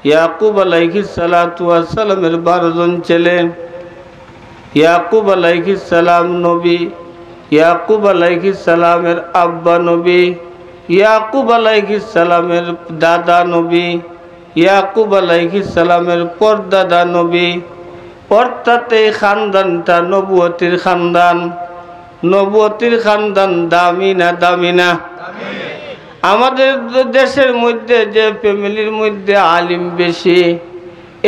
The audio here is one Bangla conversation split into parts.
ইয়াকুব আলাইহিস সালাতু ওয়াস সালামের 12 জন ছেলে। ইয়াকুব আলাইহিস সালাম নবী, ইয়াকুব আলাইহিস সালামের আব্বা নবী, ইয়াকুব আলাইহিস সালামের দাদা নবী, ইয়াকুব আলাইহিস সালামের পরদাদা নবী। অর্থাৎ এই খানদানটা নবুয়তির খানদান। নবুয়তির খানদান দামি না দামি না? আমাদের দেশের মধ্যে যে ফ্যামিলির মধ্যে আলিম বেশি,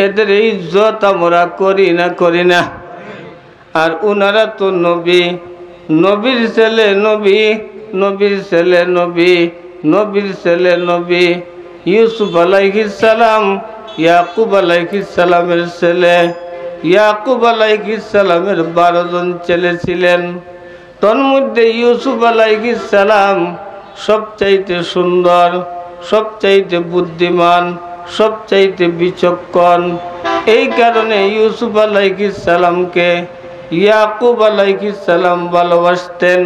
এদের ইজ্জত আমরা করি না করি না? আর ওনারা তো নবী, নবীর ছেলে নবী, নবীর ছেলে নবী, নবীর ছেলে নবী। ইউসুফ আলাইহিস সালাম ইয়াকুব আলাইহিস সালামের ছেলে। ইয়াকুব আলাইহিস সালামের 12 জন ছেলে ছিলেন। তন্মধ্যে ইউসুফ আলাইহিস সালাম সবচাইতে সুন্দর, সবচাইতে বুদ্ধিমান, সবচাইতে বিচক্ষণ। এই কারণে ইউসুফ আলাইহিস সালামকে ইয়াকুব আলাইহিস সালাম ভালোবাসতেন।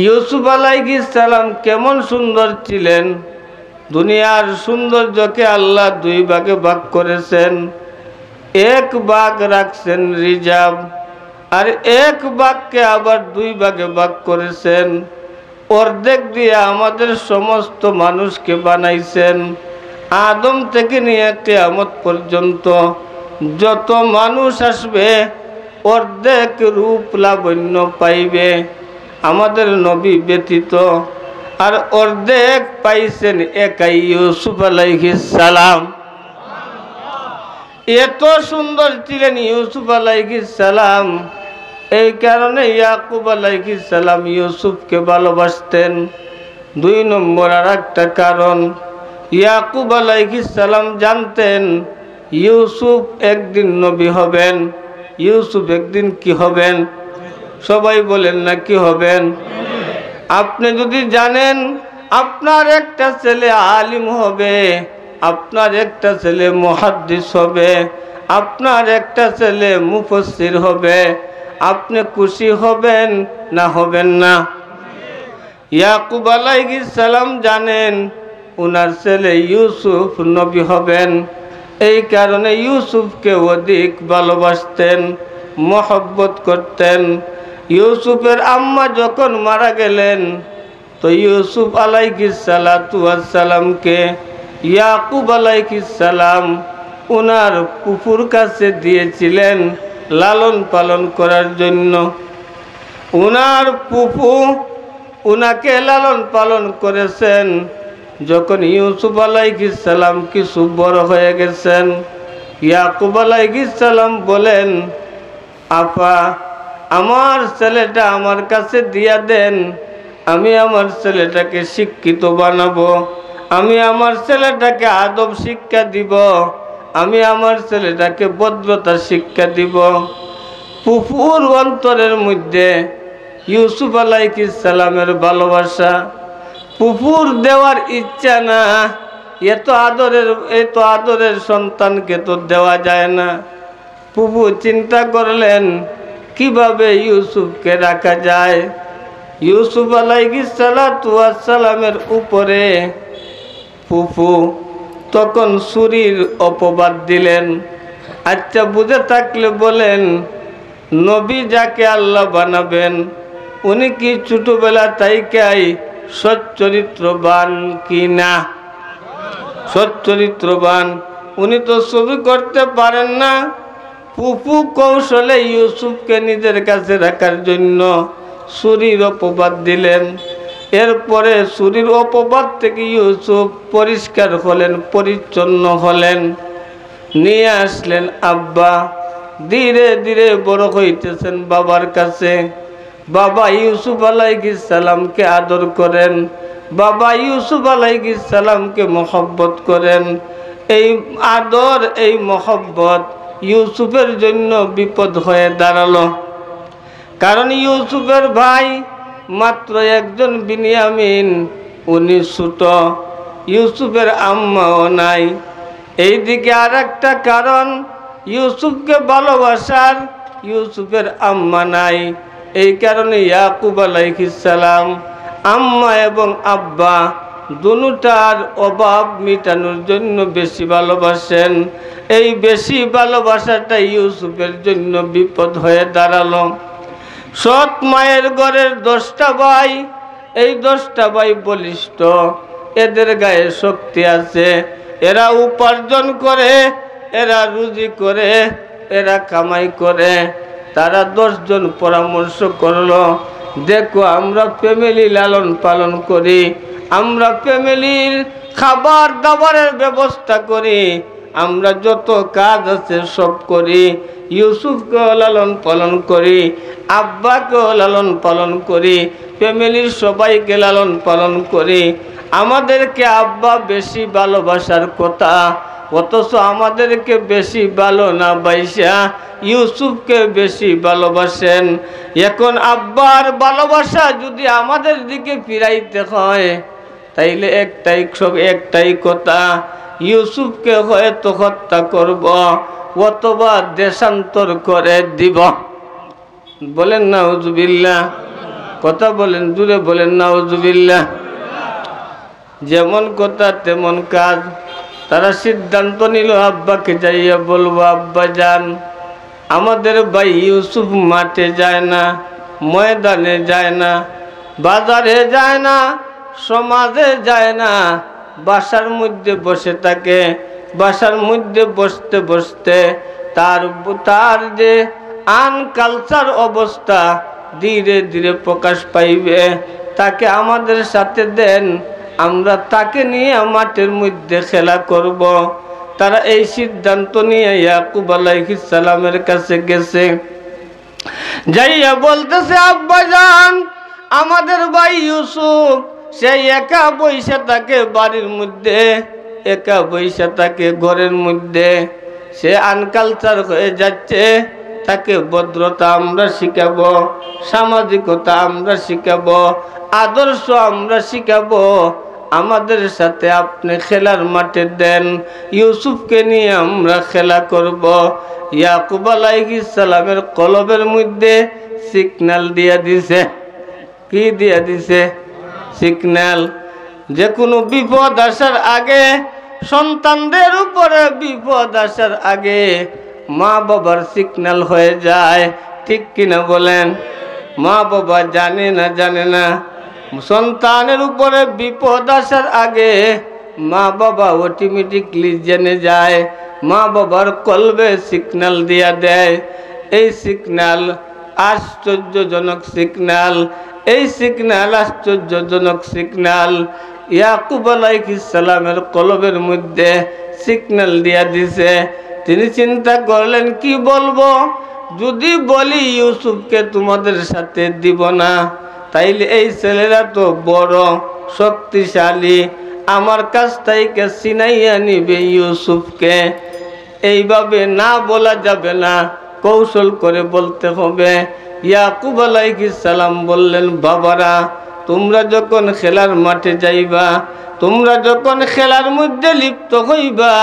ইউসুফ আলাইহিস সালাম কেমন সুন্দর ছিলেন! দুনিয়ার সৌন্দর্যকে আল্লাহ 2 ভাগে ভাগ করেছেন। এক ভাগ রাখছেন রিজার্ভ, আর এক ভাগকে আবার 2 ভাগে ভাগ করেছেন। অর্ধেক দিয়ে আমাদের সমস্ত মানুষকে বানাইছেন। আদম থেকে নিয়ে কিয়ামত পর্যন্ত যত মানুষ আসবে অর্ধেক রূপ লাবণ্য পাইবে আমাদের নবী ব্যতীত। আর অর্ধেক পাইছেন একাই ইউসুফ আলাইহিস সালাম। এত সুন্দর ছিলেন ইউসুফ আলাইহিস সালাম। এই কারণে ইয়াকুব আলাইহিস সালাম ইউসুফকে ভালোবাসতেন। 2 নম্বর আর একটা কারণ, ইয়াকুব আলাইহিস সালাম জানতেন ইউসুফ একদিন নবী হবেন। ইউসুফ একদিন কি হবেন? সবাই বলেন না কি হবেন? আপনি যদি জানেন আপনার একটা ছেলে আলিম হবে, আপনার একটা ছেলে মুহাদ্দিস হবে, আপনার একটা ছেলে মুফাসসির হবে, আপনি খুশি হবেন না হবেন না? ইয়াকুব আলাইহিস সালাম জানেন ওনার ছেলে ইউসুফ নবী হবেন। এই কারণে ইউসুফকে অধিক ভালোবাসতেন, মহব্বত করতেন। ইউসুফের আম্মা যখন মারা গেলেন তো ইউসুফ আলাইহিস সালাতু ওয়াস সালামকে ইয়াকুব আলাইহিস সালাম ওনার ফুফুর কাছে দিয়েছিলেন লালন পালন করার জন্য। ওনার ফুফু ওনাকে লালন পালন করেছেন। যখন ইউসুফ আলাইহিস সালাম কিছু বড় হয়ে গেছেন, ইয়াকুব আলাইহিস সালাম বলেন, আপা আমার ছেলেটা আমার কাছে দিয়া দেন, আমি আমার ছেলেটাকে শিক্ষিত বানাবো, আমি আমার ছেলেটাকে আদব শিক্ষা দিব, আমি আমার ছেলেটাকে ভদ্রতা শিক্ষা দিব। ফুফুর অন্তরের মধ্যে ইউসুফ আলাইহিস সালামের ভালোবাসা, ফুফুর দেওয়ার ইচ্ছা না। এত আদরের সন্তানকে তো দেওয়া যায় না। ফুফু চিন্তা করলেন কিভাবে ইউসুফকে রাখা যায়। ইউসুফ আলাইহিস সালাতু ওয়াস সালামের উপরে ফুফু তখন ছুরির অপবাদ দিলেন। আচ্ছা বুঝে থাকলে বলেন, নবী যাকে আল্লাহ বানাবেন উনি কি ছোটবেলা তাইকাই সচ্চরিত্রবান কি না? সচ্চরিত্রবান। উনি তো ছবি করতে পারেন না। ফুফু কৌশলে ইউসুফকে নিজের কাছে রাখার জন্য ছুরির অপবাদ দিলেন। এরপরে ছুরির অপবাদ থেকে ইউসুফ পরিষ্কার হলেন, পরিচ্ছন্ন হলেন, নিয়ে আসলেন আব্বা। ধীরে ধীরে বড় হইতেছেন বাবার কাছে। বাবা ইউসুফ আলাইহিস সালামকে আদর করেন, বাবা ইউসুফ আলাইহিস সালামকে মহব্বত করেন। এই আদর, এই মহব্বত ইউসুফের জন্য বিপদ হয়ে দাঁড়ালো। কারণ ইউসুফের ভাই মাত্র একজন বিনিয়ামিন, উনি ছোট, ইউসুফের আম্মাও নাই। এইদিকে আর একটা কারণ, ইউসুফকে ভালোবাসার ইউসুফের আম্মা নাই। এই কারণে ইয়াকুব আলাইহিস সালাম আম্মা এবং আব্বা দুটার অভাব মিটানোর জন্য বেশি ভালোবাসেন। এই বেশি ভালোবাসাটা ইউসুফের জন্য বিপদ হয়ে দাঁড়ালো। সৎ মায়ের ঘরের 10টা ভাই, এই 10টা ভাই বলিষ্ঠ, এদের গায়ে শক্তি আছে, এরা উপার্জন করে, এরা রুজি করে, এরা কামাই করে। তারা 10 জন পরামর্শ করলো, দেখো আমরা ফ্যামিলি লালন পালন করি, আমরা ফ্যামিলির খাবার দাবারের ব্যবস্থা করি, আমরা যত কাজ আছে সব করি, ইউসুফকেও লালন পালন করি, আব্বাকেও লালন পালন করি, ফ্যামিলির সবাইকে লালন পালন করি। আমাদেরকে আব্বা বেশি ভালোবাসার কথা, অথচ আমাদেরকে বেশি ভালো না বাইসা ইউসুফকে বেশি ভালোবাসেন। এখন আব্বার ভালোবাসা যদি আমাদের দিকে ফিরাইতে হয়, তাইলে একটাই কথা, ইউসুফকে হয়তো হত্যা করব অথবা দেশান্তর করে দিব। বলেন নাউজুবিল্লাহ, কথা বলেন, জুড়ে বলেন নাউজুবিল্লাহ। যেমন কথা তেমন কাজ। তারা সিদ্ধান্ত নিল আব্বাকে যাইয়া বলবো, আব্বা যান, আমাদের ভাই ইউসুফ মাঠে যায় না, ময়দানে যায় না, বাজারে যায় না, সমাজে যায় না, বাসার মধ্যে বসে থাকে। বাসার মধ্যে বসতে বসতে তার যে আনকালচার অবস্থা ধীরে ধীরে প্রকাশ পাইবে। তাকে আমাদের সাথে দেন, আমরা তাকে নিয়ে মাঠের মধ্যে খেলা করব। তারা এই সিদ্ধান্ত নিয়ে ইয়াকুব আলাইহিস সালামের কাছে গেছে। যাইয়া বলতেছে, আব্বা জান, আমাদের ভাই ইউসুফ সে একা বইসা থাকে বাড়ির মধ্যে, একা বইসা থাকে ঘরের মধ্যে, সে আনকালচার হয়ে যাচ্ছে। তাকে ভদ্রতা আমরা শিখাবো, সামাজিকতা আমরা শিখাবো, আদর্শ আমরা শিখাবো। আমাদের সাথে আপনি খেলার মাঠে দেন, ইউসুফকে নিয়ে আমরা খেলা করব। ইয়াকুব আলাইহিস সালামের কলবের মধ্যে সিগন্যাল দিয়া দিছে। কি দিয়া দিছে? সিগন্যাল। যে কোনো বিপদ আসার আগে, সন্তানদের উপরে বিপদ আসার আগে মা বাবার সিগন্যাল হয়ে যায়। ঠিক কিনা বলেন? মা বাবা জানে না সন্তানের উপরে বিপদ আসার আগে মা বাবা অটোমেটিকলি জেনে যায়, মা বাবার কলবে সিগন্যাল দিয়া দেয়। এই সিগন্যাল আশ্চর্যজনক সিগন্যাল, এই সিগন্যাল আশ্চর্যজনক সিগন্যাল। ইয়াকুব আলাইহিস সালামের কলবের মধ্যে সিগন্যাল দিয়া দিছে। তিনি চিন্তা করলেন, কি বলবো? যদি বলি ইউসুফকে তোমাদের সাথে দিব না, তাইলে এই ছেলেরা তো বড় শক্তিশালী, আমার কাছ থেকে ছিনাইয়া নিবে ইউসুফকে। এইভাবে না বলা যাবে না, কৌশল করে বলতে হবে। ইয়াকুব আলাইহিস সালাম বললেন, বাবারা, তোমরা যখন খেলার মাঠে যাইবা, তোমরা যখন খেলার মধ্যে লিপ্ত হইবা,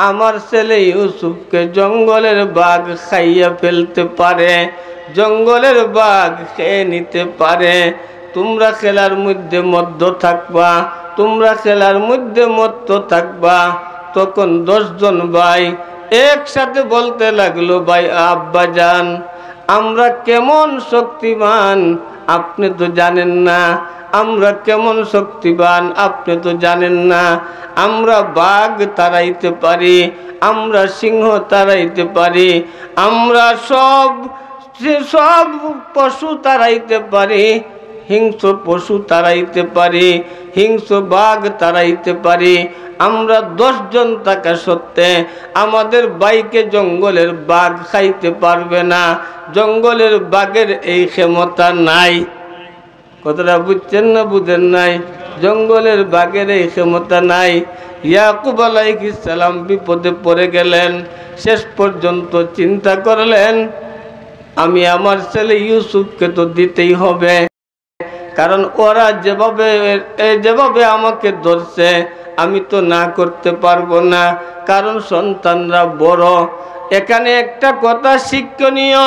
আমার ছেলে ইউসুফকে জঙ্গলের বাঘ খাইয়া ফেলতে পারে, জঙ্গলের বাঘ খেয়ে নিতে পারে। তোমরা খেলার মধ্যে মধ্য থাকবা, তোমরা খেলার মধ্যে মত্ত থাকবা। তখন 10 জন ভাই একসাথে বলতে লাগলো, ভাই আব্বা জান, আমরা কেমন শক্তিমান আপনি তো জানেন না, আমরা কেমন শক্তিবান আপনি তো জানেন না। আমরা বাঘ তাড়াইতে পারি, আমরা সিংহ তাড়াইতে পারি, আমরা সব পশু তাড়াইতে পারি, হিংস্র পশু তাড়াইতে পারি, হিংস্র বাঘ তাড়াইতে পারি। আমরা 10 জন থাকা সত্ত্বে আমাদের ভাইকে জঙ্গলের বাঘ খাইতে পারবে না। জঙ্গলের বাঘের এই ক্ষমতা নাই। কথাটা বুঝছেন না বুঝেন নাই? জঙ্গলের বাঘের এই ক্ষমতা নাই। ইয়াকুব আলাইহিস সালাম বিপদে পড়ে গেলেন। শেষ পর্যন্ত চিন্তা করলেন, আমি আমার ছেলে ইউসুফকে তো দিতেই হবে, কারণ ওরা যেভাবে আমাকে ধরছে আমি তো না করতে পারবো না, কারণ সন্তানরা বড়। এখানে একটা কথা শিক্ষণীয়,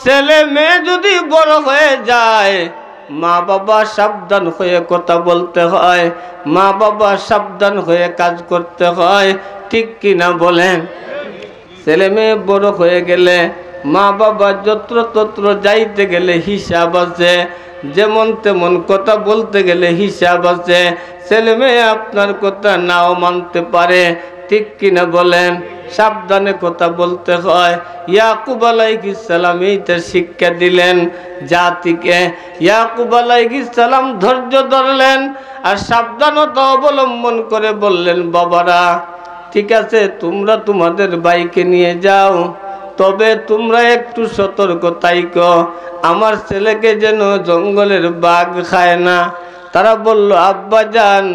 ছেলে মেয়ে যদি বড় হয়ে যায় মা বাবা সাবধান হয়ে কথা বলতে হয়, মা বাবা সাবধান হয়ে কাজ করতে হয়, ঠিক কিনা বলেন? ছেলে মেয়ে বড় হয়ে গেলে মা বাবা যত্র তত্র যাইতে গেলে হিসাব আছে, যেমন তেমন কথা বলতে গেলে হিসাব আছে। ছেলে মেয়ে আপনার কথা নাও মানতে পারে, ঠিক কিনা বলেন? সাবধানে কথা বলতে হয়। ইয়াকুব আলাইহিস সালাম এইটা শিক্ষা দিলেন জাতিকে। ইয়াকুব আলাইহিস সালাম ধৈর্য ধরলেন আর সাবধানতা অবলম্বন করে বললেন, বাবারা ঠিক আছে, তোমরা তোমাদের ভাইকে নিয়ে যাও, তবে তোমরা একটু সতর্ক থাইকো, আমার ছেলেকে যেন জঙ্গলের বাঘ খায় না। তারা বলল, আব্বা যান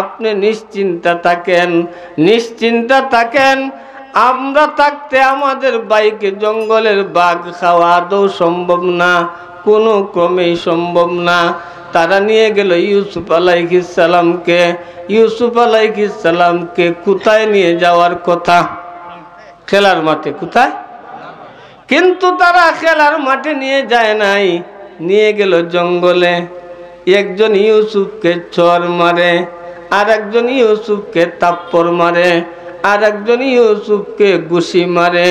আপনি নিশ্চিন্তা থাকেন, নিশ্চিন্তা থাকেন, আমরা থাকতে আমাদের ভাইকে জঙ্গলের বাঘ খাওয়া আদৌ সম্ভব না, কোনো ক্রমেই সম্ভব না। তারা নিয়ে গেল ইউসুফ আলাইহিস সালামকে। ইউসুফ আলাইহিস সালামকে কোথায় নিয়ে যাওয়ার কথা? খেলার মাঠে। কোথায়? কিন্তু তারা খেলার মাঠে নিয়ে যায় নাই, নিয়ে গেল জঙ্গলে। একজন ইউসুফকে চর মারে, আর একজন ইউসুফকে থাপ্পড় মারে, আর একজন ইউসুফকে ঘুষি মারে,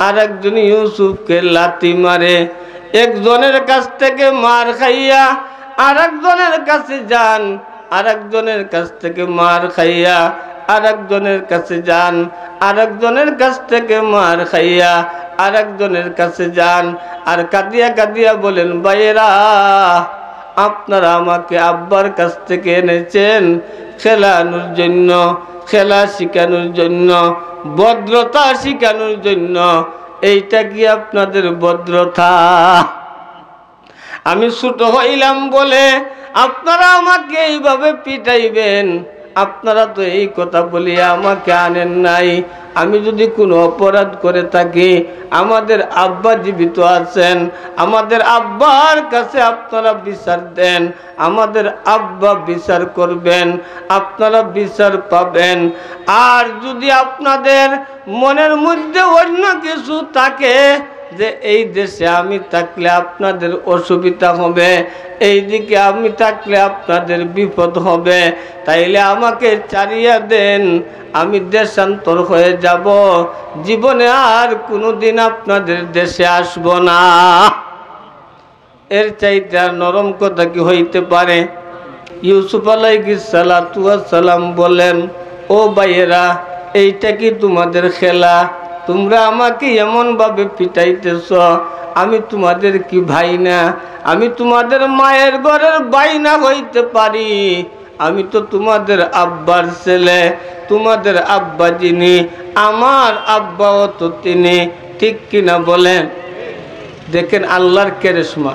আর একজন ইউসুফকে লাথি মারে। একজনের কাছ থেকে মার খাইয়া আর একজনের কাছে যান, আর একজনের কাছ থেকে মার খাইয়া আর একজনের কাছে যান, আর একজনের কাছ থেকে মার খাইয়া আর একজনের কাছে যান, আর কাঁদিয়া কাঁদিয়া বলেন, ভাইয়েরা আপনারা আমাকে আব্বার কাছ থেকে এনেছেন খেলানোর জন্য, খেলা শিখানোর জন্য, ভদ্রতা শিখানোর জন্য। এইটা কি আপনাদের ভদ্রতা? আমি ছোট হইলাম বলে আপনারা আমাকে এইভাবে পিটাইবেন? আপনারা তো এই কথা বলিয়া আমাকে আনেন নাই। আমি যদি কোনো অপরাধ করে থাকি, আমাদের আব্বা জীবিত আছেন, আমাদের আব্বার কাছে আপনারা বিচার দেন, আমাদের আব্বা বিচার করবেন, আপনারা বিচার পাবেন। আর যদি আপনাদের মনের মধ্যে অন্য কিছু থাকে যে এই দেশে আমি থাকলে আপনাদের অসুবিধা হবে, এই দিকে আমি থাকলে আপনাদের বিপদ হবে, তাইলে আমাকে ছাড়িয়া দেন, আমি দেশান্তর হয়ে যাব, জীবনে আর কোনোদিন আপনাদের দেশে আসব না। এর চাইতে আর নরম কথা কি হইতে পারে? ইউসুফ আলাইহিস সালাম বলেন, ও ভাইয়েরা এইটা কি তোমাদের খেলা? তোমরা আমাকে এমনভাবে পিটাইতেছ, আমি তোমাদের কি ভাই না? আমি তোমাদের মায়ের ঘরের ভাই না হইতে পারি? আমি তো তোমাদের আব্বার ছেলে, তোমাদের আব্বা যিনি, আমার আব্বাও তো তিনি, ঠিক কিনা বলেন? দেখেন আল্লাহর কেরেশমা,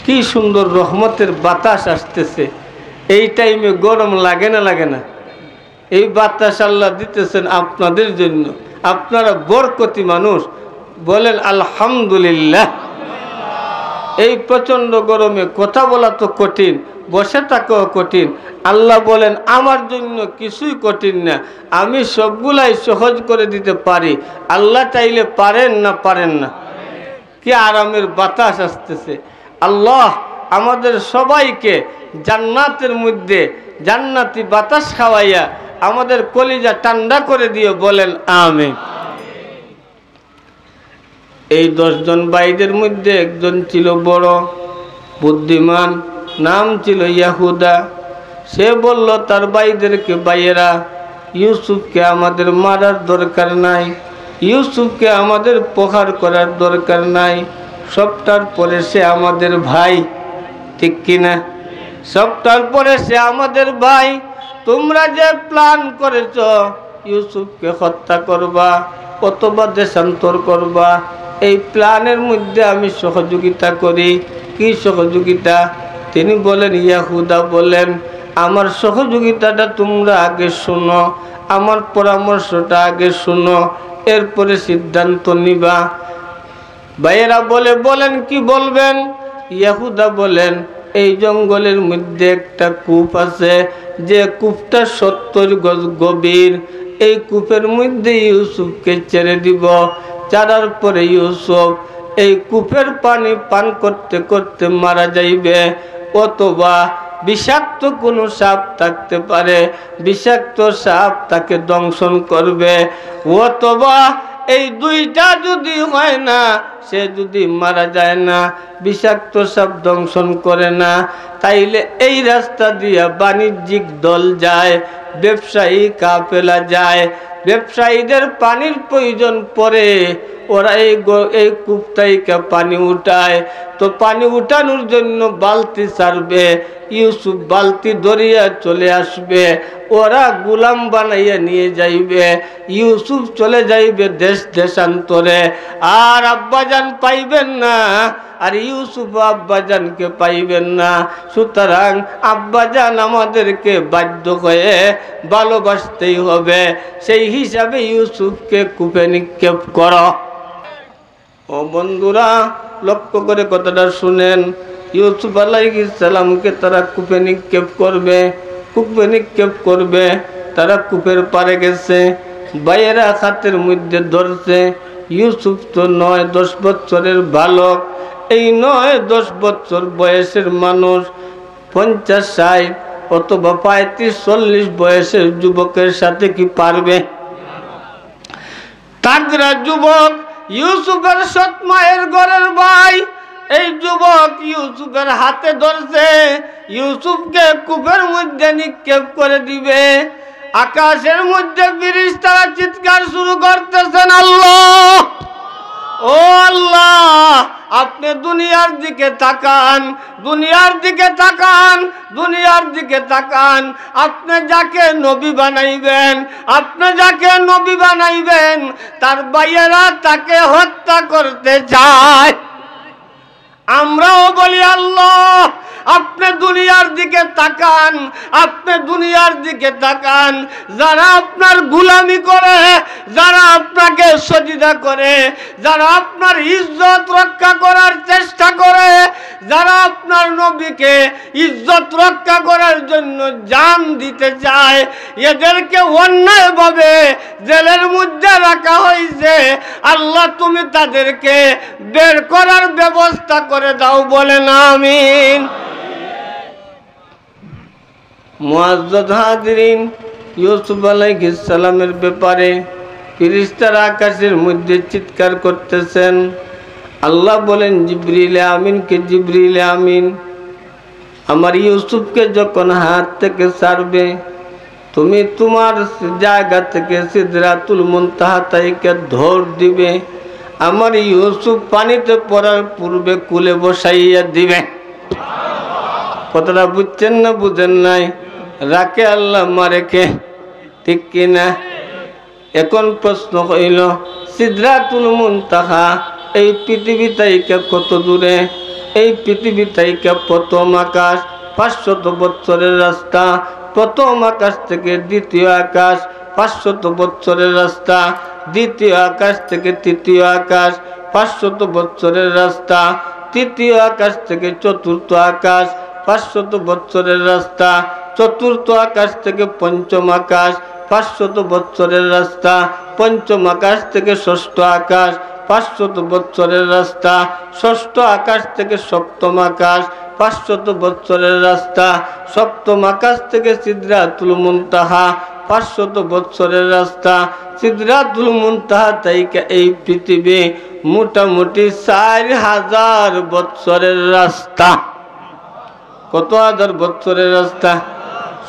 কি সুন্দর রহমতের বাতাস আসতেছে। এই টাইমে গরম লাগে না? লাগে না? এই বাতাস আল্লাহ দিতেছেন আপনাদের জন্য। আপনারা বরকতি মানুষ, বলেন আলহামদুলিল্লাহ। এই প্রচন্ড গরমে কথা বলা তো কঠিন, বসে থাকাও কঠিন। আল্লাহ বলেন আমার জন্য কিছুই কঠিন না, আমি সবগুলাই সহজ করে দিতে পারি। আল্লাহ চাইলে পারেন না? পারেন না? কি আরামের বাতাস আসতেছে। আল্লাহ আমাদের সবাইকে জান্নাতের মধ্যে জান্নাতি বাতাস খাওয়াইয়া আমাদের কলিজা ঠান্ডা করে দিও, বলেন আমিন। এই 10 জন ভাইদের মধ্যে একজন ছিল বড় বুদ্ধিমান, নাম ছিল ইয়াহুদা। সে বলল তার ভাইদেরকে, ভাইয়েরা ইউসুফকে আমাদের মারার দরকার নাই, ইউসুফকে আমাদের প্রহার করার দরকার নাই, সবটার পরে সে আমাদের ভাই, ঠিক কিনা? সবটার পরে সে আমাদের ভাই। তোমরা যে প্ল্যান করেছ ইউসুফকে হত্যা করবা অথবা দেশান্তর করবা, এই প্ল্যানের মধ্যে আমি সহযোগিতা করি। কি সহযোগিতা? তিনি বলেন, ইয়াহুদা বলেন, আমার সহযোগিতাটা তোমরা আগে শোনো, আমার পরামর্শটা আগে শোনো, এরপরে সিদ্ধান্ত নিবা। ভাইয়েরা বলেন কি বলবেন? ইয়াহুদা বলেন, এই জঙ্গলের মধ্যে একটা কূপ আছে, যে কূপটা 70 গজ গভীর। এই কূপের মধ্যে ইউসুফকে ছেড়ে দিব। ছাড়ার পরে ইউসুফ এই কূপের পানি পান করতে করতে মারা যাইবে। অথবা বিষাক্ত কোনো সাপ থাকতে পারে, বিষাক্ত সাপ তাকে দংশন করবে, অথবা এই দুইটা যদি হয় না, সে যদি মারা যায় না, বিষাক্ত সাপ দংশন করে না, তাইলে এই রাস্তা দিয়ে বাণিজ্যিক দল যায়, ব্যবসায়ী কাফেলা যায়। ব্যবসায়ীদের পানির প্রয়োজন পড়ে, ওরা এই কূপ থেকে পানি উঠায়। তো পানি উঠানোর জন্য বালতি ছাড়বে, ইউসুফ বালতি ধরিয়া চলে আসবে, ওরা গোলাম বানাইয়া নিয়ে যাইবে, ইউসুফ চলে যাইবে দেশ দেশান্তরে, আর আব্বাজান পাইবেন না, আর ইউসুফ আব্বাজানকে পাইবেন না। সুতরাং আব্বাজান আমাদেরকে বাধ্য হয়ে ভালোবাসতেই হবে, সেই হিসাবে ইউসুফকে কূপে নিক্ষেপ করো। ও বন্ধুরা, লক্ষ্য করে কথাটা শুনেন। ইউসুফ আলাইহিস সালামকে তারা কূপে নিক্ষেপ করবে, কূপে নিক্ষেপ করবে। তারা কূপের পাড়ে গেছে, ভাইয়েরা হাতের মধ্যে ধরছে। ইউসুফ তো 9-10 বছরের বালক, এই 9-10 বছর বয়সের মানুষ 50-60 অথবা 35-40 বয়সের যুবকের সাথে কি পারবে? তাগরা যুবক, ইউসুফের সৎ মায়ের ঘরের ভাই, এই যুবক ইউসুফের হাতে ধরছে, ইউসুফকে কূপের মধ্যে নিক্ষেপ করে দিবে। আকাশের মধ্যে ফেরেশতারা চিৎকার শুরু করতেছেন, আল্লাহ, ও আল্লাহ, আপনি দুনিয়ার দিকে তাকান, দুনিয়ার দিকে তাকান, দুনিয়ার দিকে তাকান। আপনি যাকে নবী বানাইবেন, আপনি যাকে নবী বানাইবেন, তার ভাইয়েরা তাকে হত্যা করতে চায়। আমরাও বলি, আল্লাহ, আপনি দুনিয়ার দিকে তাকান, আপনি দুনিয়ার দিকে তাকান। যারা আপনার গোলামি করে, যারা আপনাকে সজদা করে, যারা আপনার ইজ্জত রক্ষা করার চেষ্টা করে, যারা আপনার নবীকে ইজ্জত রক্ষা করার জন্য জান দিতে চায়, এদেরকে অন্যায়ভাবে জেলের মধ্যে রাখা হয়েছে। আল্লাহ, তুমি তাদেরকে বের করার ব্যবস্থা করে দাও, বলেন আমিন। মুআজ্জাজ হাজিরিন, ইউসুফ আলাইহিস সালামের ব্যাপারে ফেরেশতারা আকাশের মধ্যে চিৎকার করতেছেন। আল্লাহ বলেন জিবরিল আমিনকে, জিবরিল আমিন, আমার ইউসুফকে যখন হাত থেকে ছাড়বে, তুমি তোমার জায়গা থেকে সিদরাতুল মুনতাহা থেকে ধর দিবে, আমার ইউসুফ পানিতে পড়ার পূর্বে কুলে বসাইয়া দিবে। কথাটা বুঝছেন না বুঝেন নাই? রাখে আল্লাহ, মারেকে, ঠিক কিনা? এখন প্রশ্ন হইল, সিদরাতুল মুনতাহা এই পৃথিবী থেকে কত দূরে? এই পৃথিবী থেকে প্রথম আকাশ 500 বছরের রাস্তা, প্রথম আকাশ থেকে দ্বিতীয় আকাশ 500 বছরের রাস্তা, দ্বিতীয় আকাশ থেকে তৃতীয় আকাশ 500 বছরের রাস্তা, তৃতীয় আকাশ থেকে চতুর্থ আকাশ 500 বছরের রাস্তা, চতুর্থ আকাশ থেকে পঞ্চম আকাশ 500 বছরের রাস্তা, পঞ্চম আকাশ থেকে ষষ্ঠ আকাশ 500 বছরের রাস্তা, ষষ্ঠ আকাশ থেকে সপ্তম আকাশ 500 বছরের রাস্তা, সপ্তম আকাশ থেকে সিদরাতুল মুনতাহা 500 বছরের রাস্তা। সিদরাতুল মুনতাহা থেকে এই পৃথিবী মোটামুটি 4000 বছরের রাস্তা। কত হাজার বছরের রাস্তা?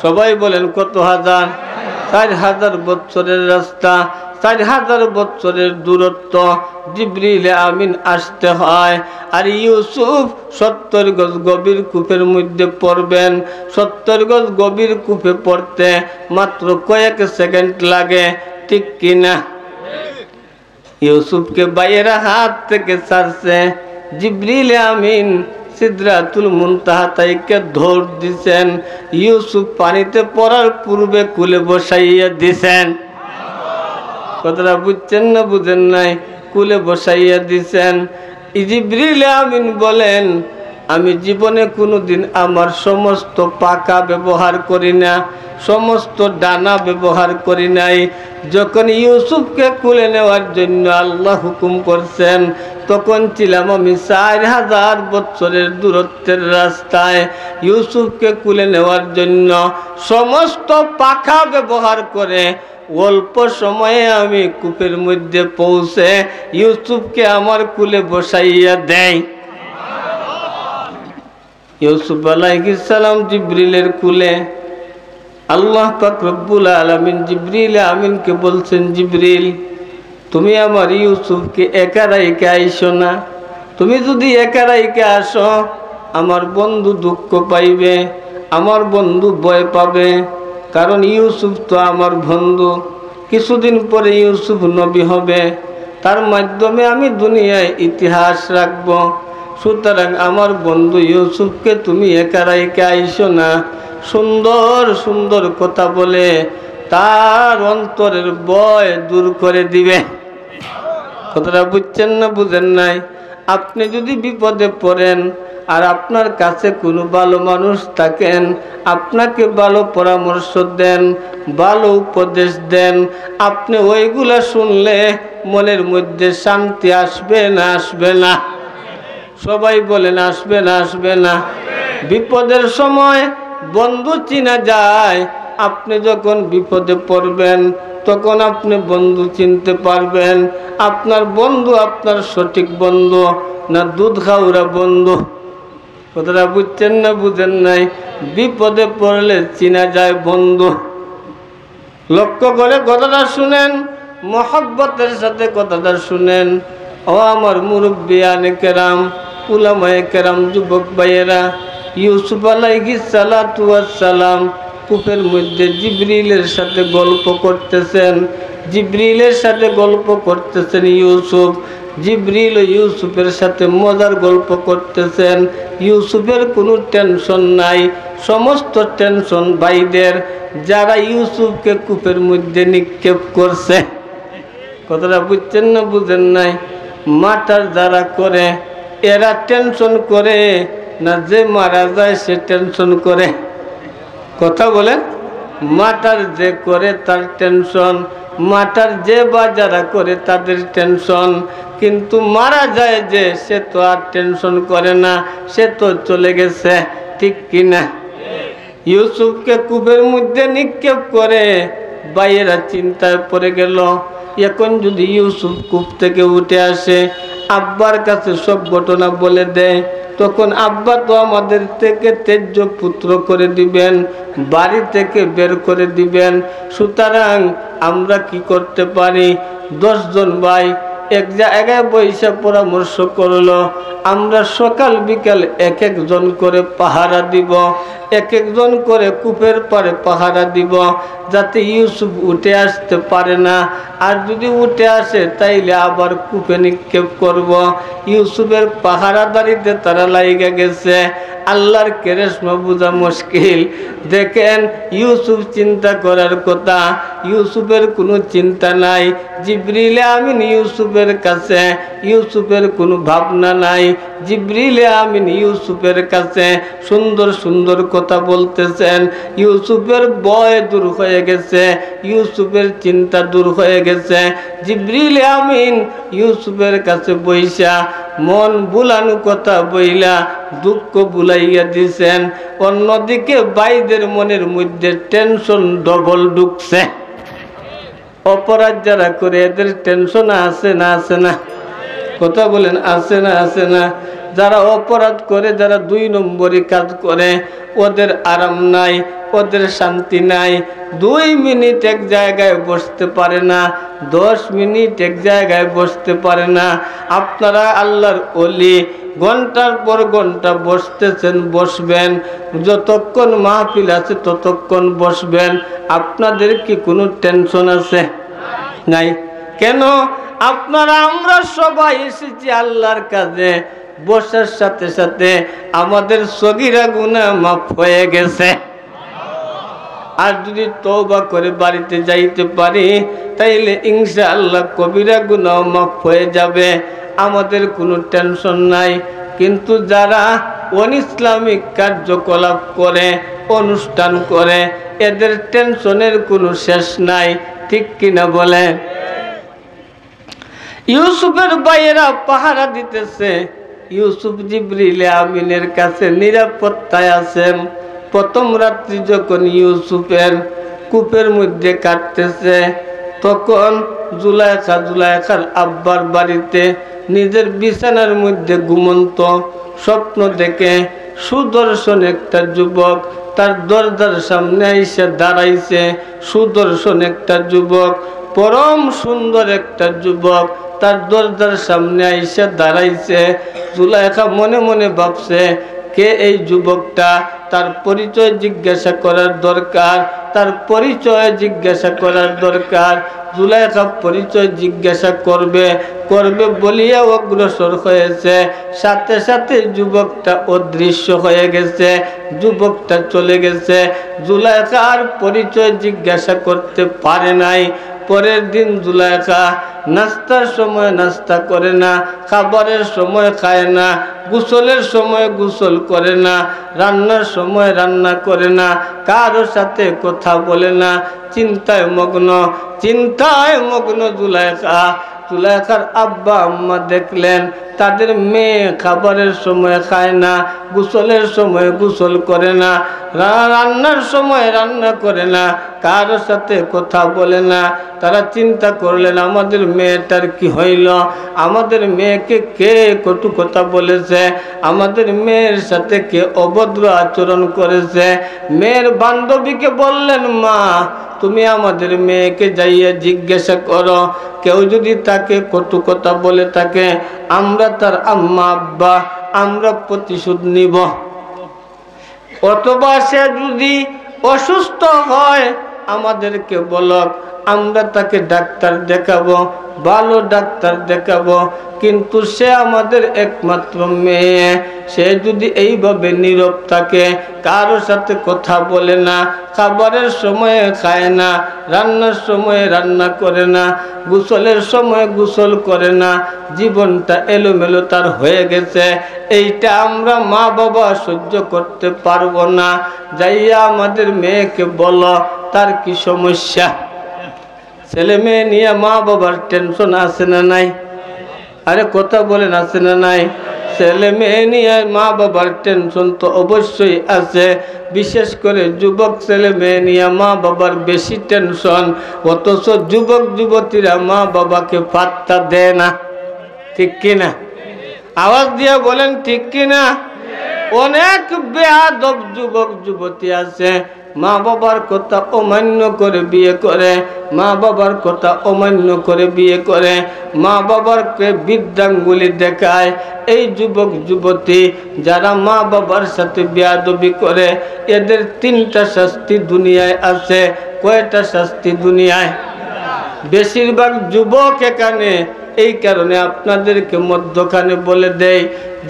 সবাই বলেন কত হাজার? 4000 বছরের রাস্তা। 4000 বছরের দূরত্ব জিবরিল আমিন আসতে হয়। আর ইউসুফ 70 গজ গভীর কূপের মধ্যে পড়বেন। 70 গজ গভীর কূপে পড়তে মাত্র কয়েক সেকেন্ড লাগে, ঠিক কিনা? ইউসুফকে বাইরের হাত থেকে ছাড়ছে, জিবরিল আমিন সিদরাতুল মুনতাহা থেকে ধর দিছেন, ইউসুফ পানিতে পড়ার পূর্বে কুলে বসাইয়া দিছেন। কথাটা বুঝছেন না বুঝেন নাই? কুলে বসাইয়া দিছেন। জিবরিল আমিন বলেন, আমি জীবনে কোনোদিন আমার সমস্ত পাকা ব্যবহার করি না, সমস্ত ডানা ব্যবহার করি নাই। যখন ইউসুফকে কুলে নেওয়ার জন্য আল্লাহ হুকুম করছেন, তখন ছিলাম আমি 4000 বছরের দূরত্বের রাস্তায়। ইউসুফকে কুলে নেওয়ার জন্য সমস্ত পাখা ব্যবহার করে অল্প সময়ে আমি কূপের মধ্যে পৌঁছে ইউসুফকে আমার কুলে বসাইয়া দেয়। ইউসুফ আলাইহিস সালাম জিবরিলের কুলে। আল্লাহ পাক রব্বুল আলামিন জিবরিল আমিনকে বলছেন, জিবরিল তুমি আমার ইউসুফকে একা রাইখে আইসো না। তুমি যদি একা রাইখে আসো আমার বন্ধু দুঃখ পাইবে, আমার বন্ধু ভয় পাবে, কারণ ইউসুফ তো আমার বন্ধু। কিছুদিন পরে ইউসুফ নবী হবে, তার মাধ্যমে আমি দুনিয়ায় ইতিহাস রাখব। সুতরাং আমার বন্ধু ইউসুফকে তুমি একা রাইখে আইসো না। সুন্দর সুন্দর কথা বলে তার অন্তরের ভয় দূর করে দিবে। কথাটা বুঝছেন না বুঝেন নাই? আপনি যদি বিপদে পড়েন আর আপনার কাছে কোনো ভালো মানুষ থাকেন, আপনাকে ভালো পরামর্শ দেন, ভালো উপদেশ দেন, আপনি ওইগুলা শুনলে মনের মধ্যে শান্তি আসবে না আসবে না? সবাই বলেন আসবে না আসবে না? বিপদের সময় বন্ধু চিনা যায়। আপনি যখন বিপদে পড়বেন তখন আপনি বন্ধু চিনতে পারবেন আপনার বন্ধু আপনার সঠিক বন্ধু না দুধ খাওয়া বন্ধু। কথাটা বুঝছেন না বুঝেন নাই? বিপদে পড়লে চিনা যায় বন্ধু। লক্ষ্য করে কথাটা শুনেন, মহব্বতের সাথে কথাটা শুনেন। ও আমার মুরব্বিয়ানে কেরাম, উলামায়ে কেরাম, যুবক ভাইয়েরা, ইউসুফ আলাইহিস সালাতু ওয়াস সালাম কূপের মধ্যে জিবরিলের সাথে গল্প করতেছেন। জিবরিলের সাথে গল্প করতেছেন ইউসুফ। জিবরিল ও ইউসুফের সাথে মজার গল্প করতেছেন। ইউসুফের কোনো টেনশন নাই, সমস্ত টেনশন ভাইদের, যারা ইউসুফকে কূপের মধ্যে নিক্ষেপ করছে। কথাটা বুঝছেন না বুঝেন নাই? মার্টার যারা করে এরা টেনশন করে না, যে মারা যায় সে টেনশন করে? কথা বলেন। মার্টার যে করে তার টেনশন, মার্টার যে বা যারা করে তাদের টেনশন, কিন্তু মারা যায় যে সে তো আর টেনশন করে না, সে তো চলে গেছে। ঠিক কিনা? ইউসুফকে কূপের মধ্যে নিক্ষেপ করে ভাইয়েরা চিন্তায় পড়ে গেল। এখন যদি ইউসুফ কূপ থেকে উঠে আসে, আব্বার কাছে সব ঘটনা বলে দেয়, তখন আব্বা তো আমাদের থেকে তেজ্য পুত্র করে দিবেন, বাড়ি থেকে বের করে দিবেন। সুতরাং আমরা কি করতে পারি? 10 জন ভাই এক জায়গায় বৈশা পরামর্শ করলো, আমরা সকাল বিকাল এক একজন করে পাহারা দিব, এক একজন করে কূপের পারে পাহারা দিব, যাতে ইউসুফ উঠে আসতে পারে না। আর যদি উঠে আসে তাইলে আবার কূপে নিক্ষেপ করব। ইউসুফের পাহারাদারিতে তারা লাইগা গেছে। আল্লাহর কেরেশমা বোঝা মুশকিল। দেখেন ইউসুফ চিন্তা করার কথা, ইউসুফের কোনো চিন্তা নাই। জিবরিল আমিন ইউসুফের কাছে, ইউসুফের কোনো ভাবনা নাই। জিবরিল আমিন ইউসুফের কাছে সুন্দর সুন্দর কথা বলতেছেন। ইউসুফের ভয় দূর হয়ে গেছে, ইউসুফের চিন্তা দূর হয়ে গেছে। জিবরিল আমিন ইউসুফের কাছে বইসা মন বুলানো কথা বইলা দুঃখ বুলাইয়া দিছেন। অন্যদিকে ভাইদের মনের মধ্যে টেনশন ডবল ঢুকছে। অপরাধ যারা করে এদের টেনশন আছে না আছে না? কথা বলেন আছে না আছে না? যারা অপরাধ করে, যারা 2 নম্বরই কাজ করে, ওদের আরাম নাই, ওদের শান্তি নাই। 2 মিনিট এক জায়গায় বসতে পারে না, 10 মিনিট এক জায়গায় বসতে পারে না। আপনারা আল্লাহর ওলি ঘন্টার পর ঘন্টা বসতেছেন, বসবেন, যতক্ষণ মাহফিল আছে ততক্ষণ বসবেন। আপনাদের কি কোনো টেনশন আছে? নাই। কেন? আপনারা আমরা সবাই এসেছি আল্লাহর কাছে, বসার সাথে সাথে আমাদের সগীরা গুনাহ মাফ হয়ে গেছে। আর যদি তওবা করে বাড়িতে যাইতে পারি তাইলে ইনশাআল্লাহ কবিরা গুনাহ মাফ হয়ে যাবে। আমাদের কোনো টেনশন নাই। কিন্তু যারা অনিসলামিক কার্যকলাপ করে, অনুষ্ঠান করে, এদের টেনশনের কোনো শেষ নাই। ঠিক কিনা বলেন? ইউসুফের ভাইয়েরা পাহারা দিতেছে, ইউসুফ জিবরিল আমিনের কাছে নিরাপত্তায় আছেন। প্রথম রাত্রি যখন ইউসুফের কূপের মধ্যে কাটতেছে, তখন জুলাইখার আব্বার বাড়িতে নিজের বিছানার মধ্যে ঘুমন্ত স্বপ্ন দেখে সুদর্শন একটা যুবক তার দরজার সামনে এসে দাঁড়াইছে। সুদর্শন একটা যুবক, পরম সুন্দর একটা যুবক তার দরজার সামনে এসে দাঁড়াইছে। জুলাইখা মনে মনে ভাবছে, কে এই যুবকটা? তার পরিচয় জিজ্ঞাসা করার দরকার, তার পরিচয় জিজ্ঞাসা করার দরকার। জুলাইখা পরিচয় জিজ্ঞাসা করবে বলিয়া অগ্রসর হয়েছে। সাথে সাথে যুবকটা অদৃশ্য হয়ে গেছে, যুবকটা চলে গেছে। জুলাইখা আর পরিচয় জিজ্ঞাসা করতে পারে নাই। পরের দিন জুলাইখা নাস্তার সময় নাস্তা করে না, খাবারের সময় খায় না, গোসলের সময় গোসল করে না, রান্নার সময় রান্না করে না, কারো সাথে কথা বলে না, চিন্তায় মগ্ন জুলাইখার আব্বা আম্মা দেখলেন তাদের মেয়ে খাবারের সময় খায় না, গোসলের সময় গোসল করে না, রান্নার সময় রান্না করে না, কারোর সাথে কথা বলে না। তারা চিন্তা করলেন, আমাদের মেয়েটার কি হইল? আমাদের মেয়েকে কে কটু কথা বলেছে? আমাদের মেয়ের সাথে কে অভদ্র আচরণ করেছে? মেয়ের বান্ধবীকে বললেন, মা তুমি আমাদের মেয়েকে যাইয়া জিজ্ঞাসা করো, কেউ যদি তাকে কটু কথা বলে থাকে, আমরা তার আম্মা আব্বা আমরা প্রতিশোধ নিব। অথবা সে যদি অসুস্থ হয় আমাদেরকে বলক, আমরা তাকে ডাক্তার দেখাবো, ভালো ডাক্তার দেখাবো। কিন্তু সে আমাদের একমাত্র মেয়ে, সে যদি এইভাবে নীরব থাকে, কারোর সাথে কথা বলে না, খাবারের সময়ে খায় না, রান্নার সময়ে রান্না করে না, গোসলের সময় গোসল করে না, জীবনটা এলোমেলো তার হয়ে গেছে, এইটা আমরা মা বাবা সহ্য করতে পারবো না। যাইয়া আমাদের মেয়েকে বলো তার কি সমস্যা। ছেলে মেয়ে নিয়ে মা বাবার টেনশন আছে না নাই? আরে কথা বলেন, আছে না নাই? ছেলে মেয়ে নিয়ে মা বাবার টেনশন তো অবশ্যই আছে। বিশেষ করে যুবক ছেলে মেয়ে নিয়ে মা বাবার বেশি টেনশন। অথচ যুবক যুবতীরা মা বাবাকে পাত্তা দেয় না, ঠিক কিনা? আওয়াজ দিয়ে বলেন ঠিক কিনা? অনেক বেয়াদব যুবক যুবতী আছে, মা বাবার কথা অমান্য করে বিয়ে করে, মা বাবার কথা অমান্য করে বিয়ে করে, মা বাবারকে বৃদ্ধাঙ্গুলি দেখায়। এই যুবক যুবতী যারা মা বাবার সাথে বেয়াদবি করে, এদের 3টা শাস্তি দুনিয়ায় আছে। কয়টা শাস্তি দুনিয়ায়? বেশিরভাগ যুবক এখানে। এই কারণে আপনাদেরকে মধ্যখানে বলে দেই,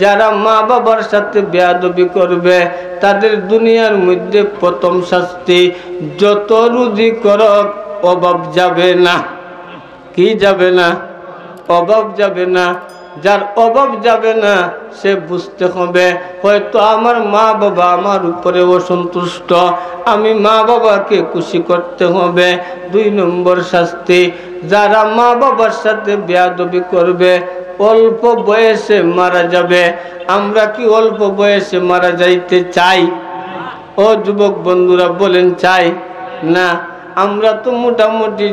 যারা মা বাবার সাথে বেয়াদবি করবে তাদের দুনিয়ার মধ্যে প্রথম শাস্তি, যত রুজি করক অভাব যাবে না। কি যাবে না? অভাব যাবে না। যার অভাব যাবে না সে বুঝতে হবে, হয়তো আমার মা বাবা আমার উপরে অসন্তুষ্ট, আমি মা বাবাকে খুশি করতে হবে। 2 নম্বর শাস্তি, যারা মা বাবার সাথে বেয়াদবি করবে অল্প বয়সে মারা যাবে। আমরা কি অল্প বয়সে মারা যাইতে চাই? ও যুবক বন্ধুরা বলেন চাই না? আমরা তো মোটামুটি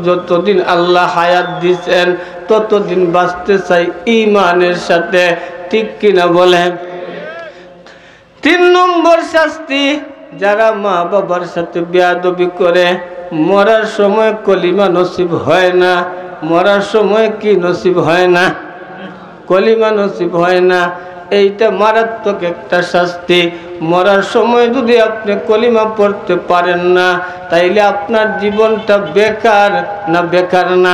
যতদিন আল্লাহ হায়াত দিচ্ছেন ততদিন বাঁচতে চাই ঈমানের সাথে, ঠিক কিনা বলেন? 3 নম্বর শাস্তি, যারা মা বাবার সাথে বেয়াদবি করে মরার সময় কলিমা নসিব হয় না। মরার সময় কি নসিব হয় না? কলিমা নসিব হয় না। এইটা মারাত্মক একটা শাস্তি। মরার সময় যদি আপনি কলিমা পড়তে পারেন না, তাইলে আপনার জীবনটা বেকার না বেকার না?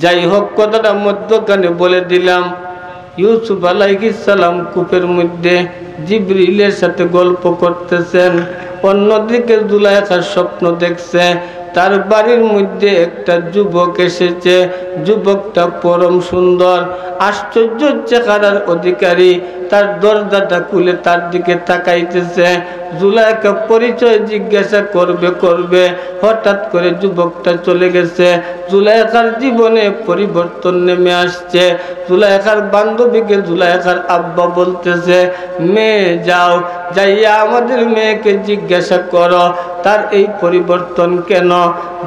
যাই হোক, কথাটা মধ্যখানে বলে দিলাম। ইউসুফ আলাইহিস সালাম কূপের মধ্যে জিবরিলের সাথে গল্প করতেছেন, অন্যদিকে জুলাইখার স্বপ্ন দেখছে। তার বাড়ির মধ্যে একটা যুবক এসেছে। যুবকটা পরম সুন্দর, আশ্চর্য চেহারার অধিকারী। তার দরজাটা খুলে তার দিকে তাকাইতেছে। জুলাইখা পরিচয় জিজ্ঞাসা করবে, হঠাৎ করে যুবকটা চলে গেছে। জুলাইখার জীবনে পরিবর্তন নেমে আসছে। জুলাইখার বান্ধবীকে জুলাইখার আব্বা বলতেছে, মেয়ে যাও, যাইয়া আমাদের মেয়েকে জিজ্ঞাসা করো তার এই পরিবর্তন কেন।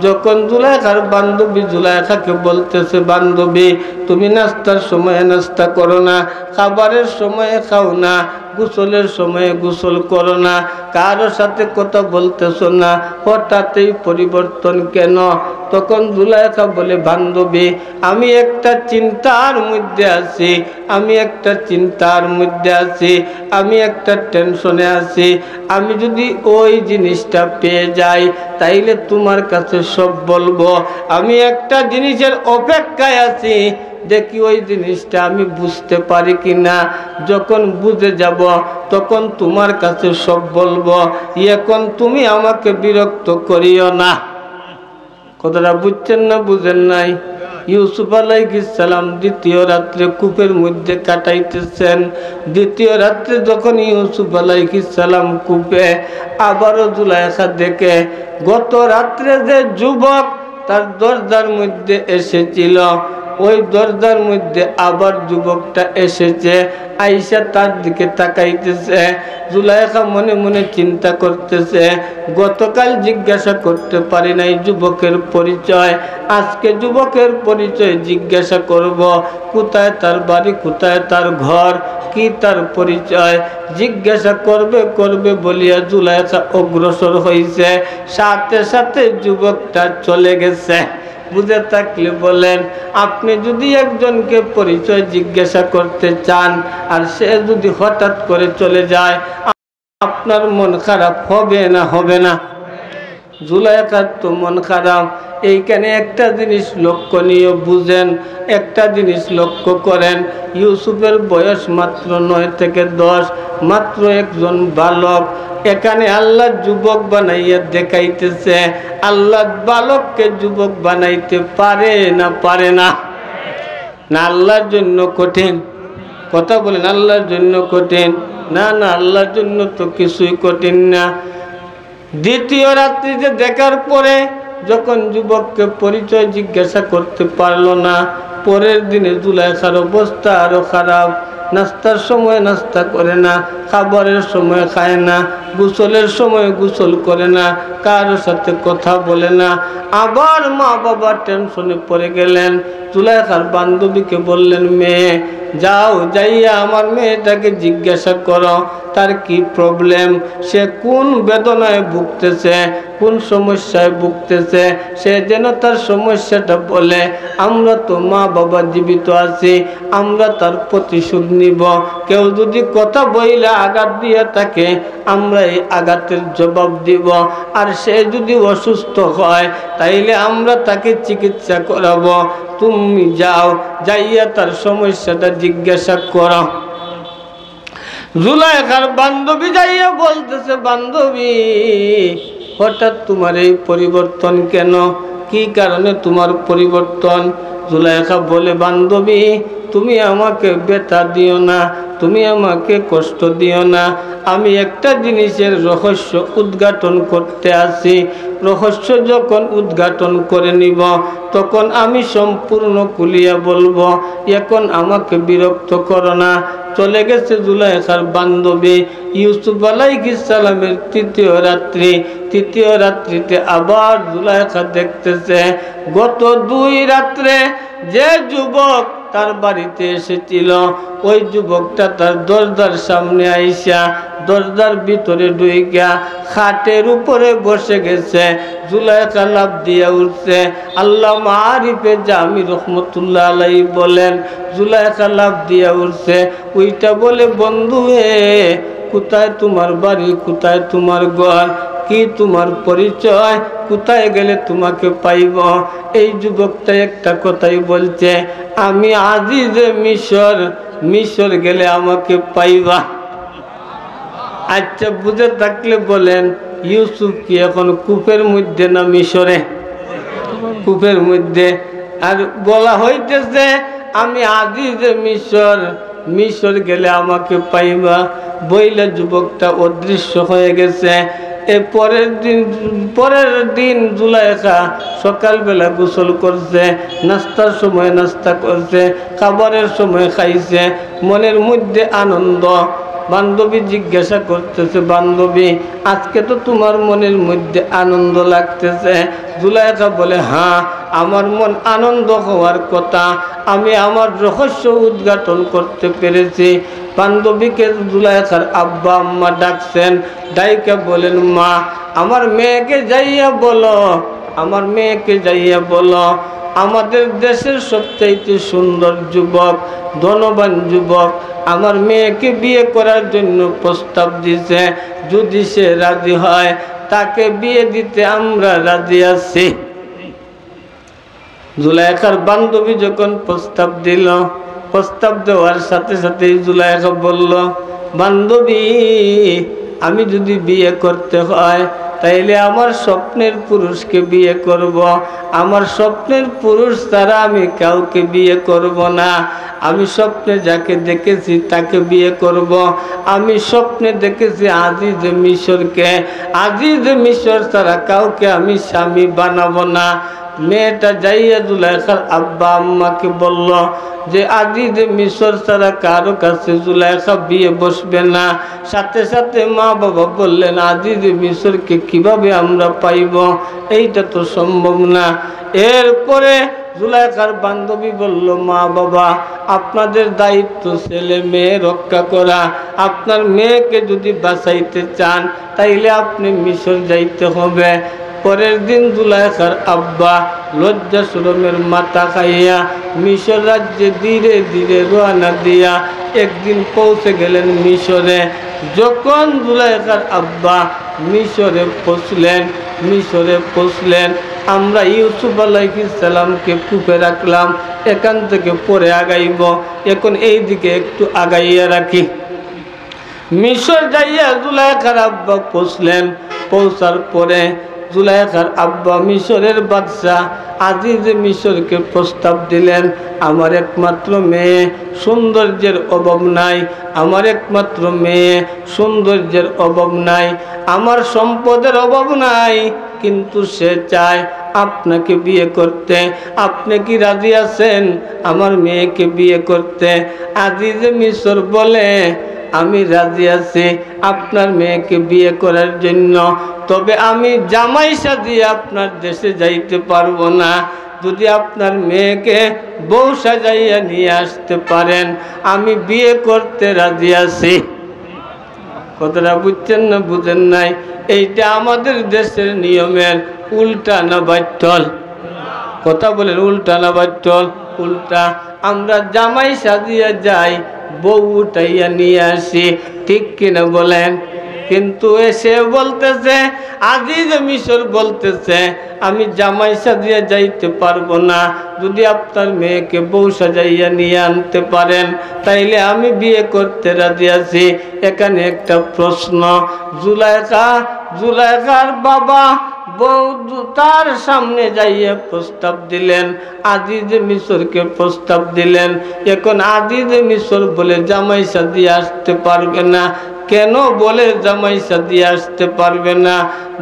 যখন জুলাইখার বান্ধবী জুলাইখাকে বলতেছে, বান্ধবী তুমি নাস্তার সময় নাস্তা করো না, খাবারের সময় খাও না, গোসলের সময়ে গোসল করো না, কারো সাথে কথা বলতেছো না, হঠাৎ এই পরিবর্তন কেন? তখন জুলাইখা বলে, বান্ধবী আমি একটা চিন্তার মধ্যে আছি, আমি একটা চিন্তার মধ্যে আছি, আমি একটা টেনশনে আছি। আমি যদি ওই জিনিসটা পেয়ে যাই তাইলে তোমার কাছে সব বলবো। আমি একটা জিনিসের অপেক্ষায় আছি, দেখি ওই জিনিসটা আমি বুঝতে পারি কিনা। যখন বুঝে যাব তখন তোমার কাছে সব বলবো। এখন তুমি আমাকে বিরক্ত করিও না। কথাটা বুঝছেন না বুঝেন নাই? ইউসুফ আলাইহিস সালাম দ্বিতীয় রাত্রে কূপের মধ্যে কাটাইতেছেন। দ্বিতীয় রাত্রে যখন ইউসুফ আলাইহিস সালাম কূপে, আবারও জুলাইখা দেখে গত রাত্রে যে যুবক তার দরজার মধ্যে এসেছিল, ওই দরজার মধ্যে আবার যুবকটা এসেছে। আয়েশা তার দিকে তাকাইতেছে। জুলাইখা মনে মনে চিন্তা করতেছে, গতকাল জিজ্ঞাসা করতে পারি নাই যুবকের পরিচয়, আজকে যুবকের পরিচয় জিজ্ঞাসা করব। কোথায় তার বাড়ি, কোথায় তার ঘর, কি তার পরিচয় জিজ্ঞাসা করবে বলিয়া জুলাইখা অগ্রসর হইছে। সাথে সাথে যুবকটা চলে গেছে। বুঝে থাকলে বলেন, আপনি যদি একজনকে পরিচয় জিজ্ঞাসা করতে চান আর সে যদি হঠাৎ করে চলে যায়, আপনার মন খারাপ হবে না? হবে না? জুলাইখার তো মন খারাপ। এইখানে একটা জিনিস লক্ষণীয়, বুঝেন, একটা জিনিস লক্ষ্য করেন। ইউসুফের বয়স মাত্র 9 থেকে 10, মাত্র একজন বালক। এখানে আল্লাহ যুবক বানাইয়া দেখাইতেছে। আল্লাহ বালককে যুবক বানাইতে পারে না? পারে না? না আল্লাহর জন্য কঠিন? কথা বলেন, আল্লাহর জন্য কঠিন? না না, আল্লাহর জন্য তো কিছুই কঠিন না। দ্বিতীয় রাত্রিতে দেখার পরে যখন যুবককে পরিচয় জিজ্ঞাসা করতে পারলো না, পরের দিনে জুলাইখার অবস্থা আরো খারাপ। নাস্তার সময় নাস্তা করে না, খাবারের সময় খায় না, গোসলের সময় গোসল করে না, কারো সাথে কথা বলে না। আবার মা বাবা টেনশনে পড়ে গেলেন। জুলাইখার বান্ধবীকে বললেন, মেয়ে যাও, যাইয়া আমার মেয়েটাকে জিজ্ঞাসা করো তার কি প্রবলেম, সে কোন বেদনায় ভুগতেছে, কোন সমস্যায় ভুগতেছে, সে যেন তার সমস্যাটা বলে। আমরা তো মা বাবা জীবিত আছি, আমরা তার প্রতিশোধ নিব। কেউ যদি কথা বইলে আঘাত দিয়ে থাকে, আমরা এই আঘাতের জবাব দিব। আর সে যদি অসুস্থ হয় তাইলে আমরা তাকে চিকিৎসা করাবো। তুমি যাও, যাইয়া তার সমস্যাটা জিজ্ঞাসা করো। জুলাইখার বান্ধবী যাইয়া বলতেছে, বান্ধবী হঠাৎ তোমার এই পরিবর্তন কেন? কি কারণে তোমার পরিবর্তন? জুলাইখা বলে, বান্ধবী তুমি আমাকে ব্যথা দিও না, তুমি আমাকে কষ্ট দিও না। আমি একটা জিনিসের রহস্য উদ্ঘাটন করতে আসি। রহস্য যখন উদ্ঘাটন করে নিব তখন আমি সম্পূর্ণ খুলিয়া বলবো। এখন আমাকে বিরক্ত করো না। চলে গেছে জুলাইখার বান্ধবী। ইউসুফ আলাইহিস সালামের তৃতীয় রাত্রি। তৃতীয় রাত্রিতে আবার জুলাইখা দেখতেছে গত 2 রাত্রে যে যুবক তার বাড়িতে এসেছিল, ওই যুবকটা তার দরজার সামনে আইসা দরজার ভিতরে ঢুইকা খাটের উপরে বসে গেছে। জুলাইখা লাফ দিয়া উঠছে। আল্লামা আরিফে জামি রহমতুল্লাহ আলাইহি বলেন, জুলাইখা লাফ দিয়া উঠছে। ওইটা বলে, বন্ধু হে, কোথায় তোমার বাড়ি, কোথায় তোমার ঘর, কি তোমার পরিচয়, কোথায় গেলে তোমাকে পাইব? এই যুবকটা একটা কথাই বলছে, আমি আজিজে মিশর, মিশর গেলে আমাকে পাইবা। আচ্ছা বুঝে থাকলে বলেন, ইউসুফ কি এখন কূপের মধ্যে না মিশরে? কূপের মধ্যে। আর বলা হইতেছে আমি আজিজ মিশর, মিশর গেলে আমাকে পাইবা। বইলে যুবকটা অদৃশ্য হয়ে গেছে। পরের দিন জুলাইখা সকালবেলা গোসল করছে, নাস্তার সময় নাস্তা করছে, খাবারের সময় খাইছে, মনের মধ্যে আনন্দ। বান্ধবী জিজ্ঞাসা করতেছে, বান্ধবী আজকে তো তোমার মনের মধ্যে আনন্দ লাগতেছে। জুলাইখা বলে, হ্যাঁ আমার মন আনন্দ হওয়ার কথা, আমি আমার রহস্য উদ্ঘাটন করতে পেরেছি। বান্ধবীকে জুলাইখার আব্বা আম্মা ডাকছেন, ডাইকা বলেন, মা আমার মেয়েকে যাইয়া বলো, আমার মেয়েকে যাইয়া বলো আমাদের দেশের সবচাইতে সুন্দর যুবক, ধনবান যুবক আমার মেয়েকে বিয়ে করার জন্য প্রস্তাব দিছে। যদি সে রাজি হয় তাকে বিয়ে দিতে আমরা রাজি আছি। জুলাইখার বান্ধবী যখন প্রস্তাব দিল, প্রস্তাব দেওয়ার সাথে সাথেই জুলাইখা বলল, বান্ধবী আমি যদি বিয়ে করতে হয় তাইলে আমার স্বপ্নের পুরুষকে বিয়ে করব। আমার স্বপ্নের পুরুষ ছাড়া আমি কাউকে বিয়ে করব না। আমি স্বপ্নে যাকে দেখেছি তাকে বিয়ে করব। আমি স্বপ্নে দেখেছি আজিজ মিশরকে, আজিজ মিশর ছাড়া কাউকে আমি স্বামী বানাবো না। মেয়েটা যাইয়া জুলাইখার আব্বা আম্মাকে বলল যে আজিজ মিশর ছাড়া কারো কাছে জুলাইখা বিয়ে বসবে না। সাথে সাথে মা বাবা বললেন, আজিজ মিশরকে কিভাবে আমরা পাইব, এইটা তো সম্ভব না। এরপরে জুলাইখার বান্ধবী বলল, মা বাবা আপনাদের দায়িত্ব ছেলে মেয়ে রক্ষা করা। আপনার মেয়েকে যদি বাঁচাইতে চান তাইলে আপনি মিশর যাইতে হবে। পরের দিন জুলাইখার আব্বা লজ্জা শরমের মাথা খাইয়া মিশর রাজ্যে ধীরে ধীরে রওনা দিয়া একদিন পৌঁছে গেলেন মিশরে। যখন জুলাইখার আব্বা মিশরে পৌঁছলেন, আমরা ইউসুফ আলাইহিস সালামকে কূপে রাখলাম, এখান থেকে পরে আগাইব। এখন এই দিকে একটু আগাইয়া রাখি। মিশর যাইয়া জুলাইখার আব্বা পৌঁছার পরে জুলাইখার আব্বা মিশরের বাদশাহ আজিজ মিশরকে প্রস্তাব দিলেন, আমার একমাত্র মেয়ে, সৌন্দর্যের অভাব নাই, আমার একমাত্র মেয়ে, সৌন্দর্যের অভাব নাই, আমার সম্পদের অভাব নাই, কিন্তু সে চায় আপনাকে বিয়ে করতে। আপনি কি রাজি আছেন আমার মেয়েকে বিয়ে করতে? আজিজ মিশর বলে, আমি রাজি আছি আপনার মেয়েকে বিয়ে করার জন্য, তবে আমি জামাই সাজিয়ে আপনার দেশে যাইতে পারবো না। যদি আপনার মেয়েকে বউ সাজাইয়া নিয়ে আসতে পারেন আমি বিয়ে করতে রাজি আছি। কথাটা বুঝছেন না বুঝেন নাই? এইটা আমাদের দেশের নিয়মের উল্টা না বাট্টল? কথা বলেন, উল্টা না বাট্টল? উল্টা। আমরা জামাই সাজিয়া যাই, বউ উঠাইয়া নিয়ে আসি, ঠিক কিনা বলেন? কিন্তু এসে বলতেছে, আজিজ মিশর বলতেছে, আমি জামাই সাজিয়া যাইতে পারবো না। যদি আপনার মেয়েকে বউ সাজাইয়া নিয়ে আনতে পারেন তাইলে আমি বিয়ে করতে রাজি আছি। এখানে একটা প্রশ্ন, জুলাইখার বাবা বউ তার সামনে যাইয়া প্রস্তাব দিলেন, আজিজ মিশরকে প্রস্তাব দিলেন। এখন আজিজ মিশর বলে জামাই সাজিয়ে আসতে পারবে না। কেন বলে জামাই সাজিয়ে আসতে পারবে না?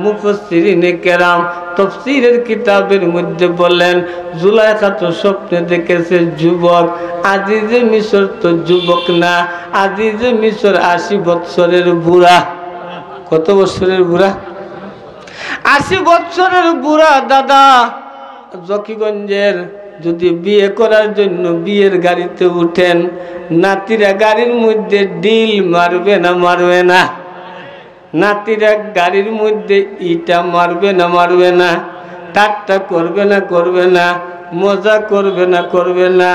মুফাসসিরিনে কেরাম তাফসীরের কিতাবের মধ্যে বলেন, জুলাইখা তো স্বপ্নে দেখেছে যুবক, আজিজ মিশর তো যুবক না, আজিজ মিশর 80 বৎসরের বুড়া। কত বছরের বুড়া? 80 বৎসরের বুড়া। দাদা জকিগঞ্জের যদি বিয়ে করার জন্য বিয়ের গাড়িতে উঠেন, নাতিরা গাড়ির মধ্যে ডিল মারবে না মারবে না? নাতিরা গাড়ির মধ্যে ইটা মারবে না মারবে না? ঠাট্টা করবে না করবে না? মজা করবে না করবে না?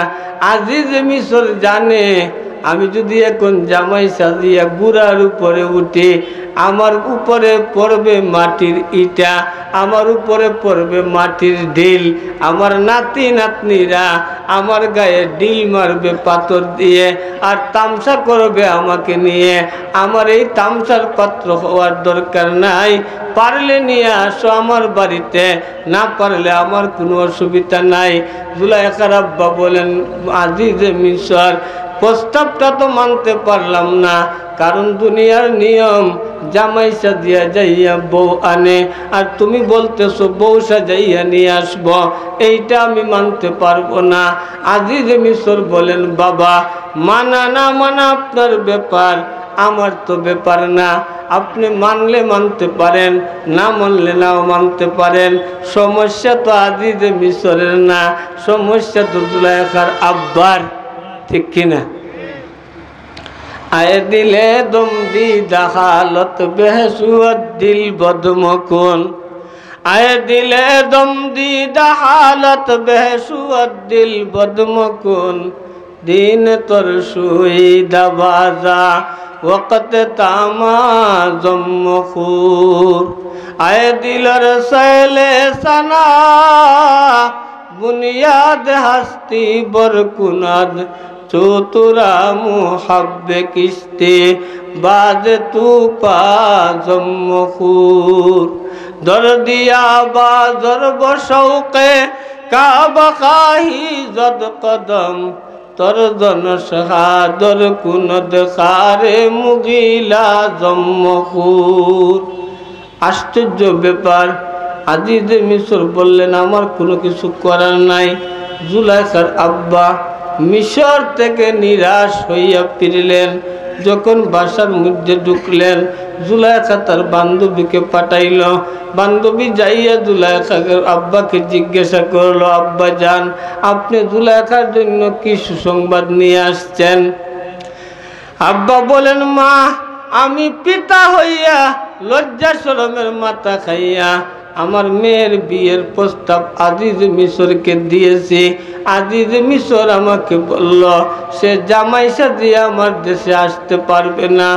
আজিজ মিশর জানে আমি যদি এখন জামাই সাজিয়া গুড়ার উপরে উঠি, আমার উপরে পড়বে মাটির ইটা, আমার উপরে পড়বে মাটির ঢিল, আমার নাতি নাতনিরা আমার গায়ে ঢিল মারবে পাথর দিয়ে আর তামসা করবে আমাকে নিয়ে। আমার এই তামসার পাত্র হওয়ার দরকার নাই, পারলে নিয়ে আসো আমার বাড়িতে, না পারলে আমার কোনো অসুবিধা নাই। জুলাইখার আব্বা বলেন, আজিজে মিশর, প্রস্তাবটা তো মানতে পারলাম না, কারণ দুনিয়ার নিয়ম জামাই সাজিয়া যাইয়া বউ আনে, আর তুমি বলতেছো বউ সাজাইয়া নিয়ে আসবো, এইটা আমি মানতে পারবো না। আজিজে মিশর বলেন, বাবা মানা না মানা আপনার ব্যাপার, আমার তো ব্যাপার না। আপনি মানলে মানতে পারেন, না মানলে নাও মানতে পারেন। সমস্যা তো আজিজে মিশরের না, সমস্যা তো জুলাইখার আব্বার, ঠিক কিনা? আয়ে দিলে দম দি দাহালত বেহসুয়াদ দিল বদমকুন, আয়ে দিলে দম দি দাহালত বেহসুয়াদ দিল বদমকুন, দিন তোর সুই দাবাজা वक़्त तामा जम्मखूर, आए दिलर सैले सना बुनियाद हस्ती बरकुनाद, चोतुरा मुहब्बे किस्ते बाज तू पा जम्मखूर, दर्दिया बाजर बशौक़े काबा खाही जद कदम, तरदन शहादर कुनद खारे मुगिला जम्मखूर। आश्चर्य ব্যাপার। আজিজে মিশর বললেন, আমার কোনো কিছু করার নাই। জুলাইখার আব্বা মিশর থেকে নিরাশ হইয়া ফিরলেন। যখন বাসার মধ্যে ঢুকলেন, জুলাইখা তার বান্ধবীকে পাঠাইল। বান্ধবী যাইয়া জুলাইখাকে আব্বাকে জিজ্ঞাসা করলো, আব্বা যান, আপনি জুলাইখার জন্য কি সুসংবাদ নিয়ে আসছেন? আব্বা বলেন, মা আমি পিতা হইয়া লজ্জা শরমের মাথা খাইয়া আমার মেয়ের বিয়ের প্রস্তাব আজিজে মিশরকে দিয়েছি। আজিজে মিশর আমাকে বলল সে জামাই সাজিয়ে আমার দেশে আসতে পারবে না,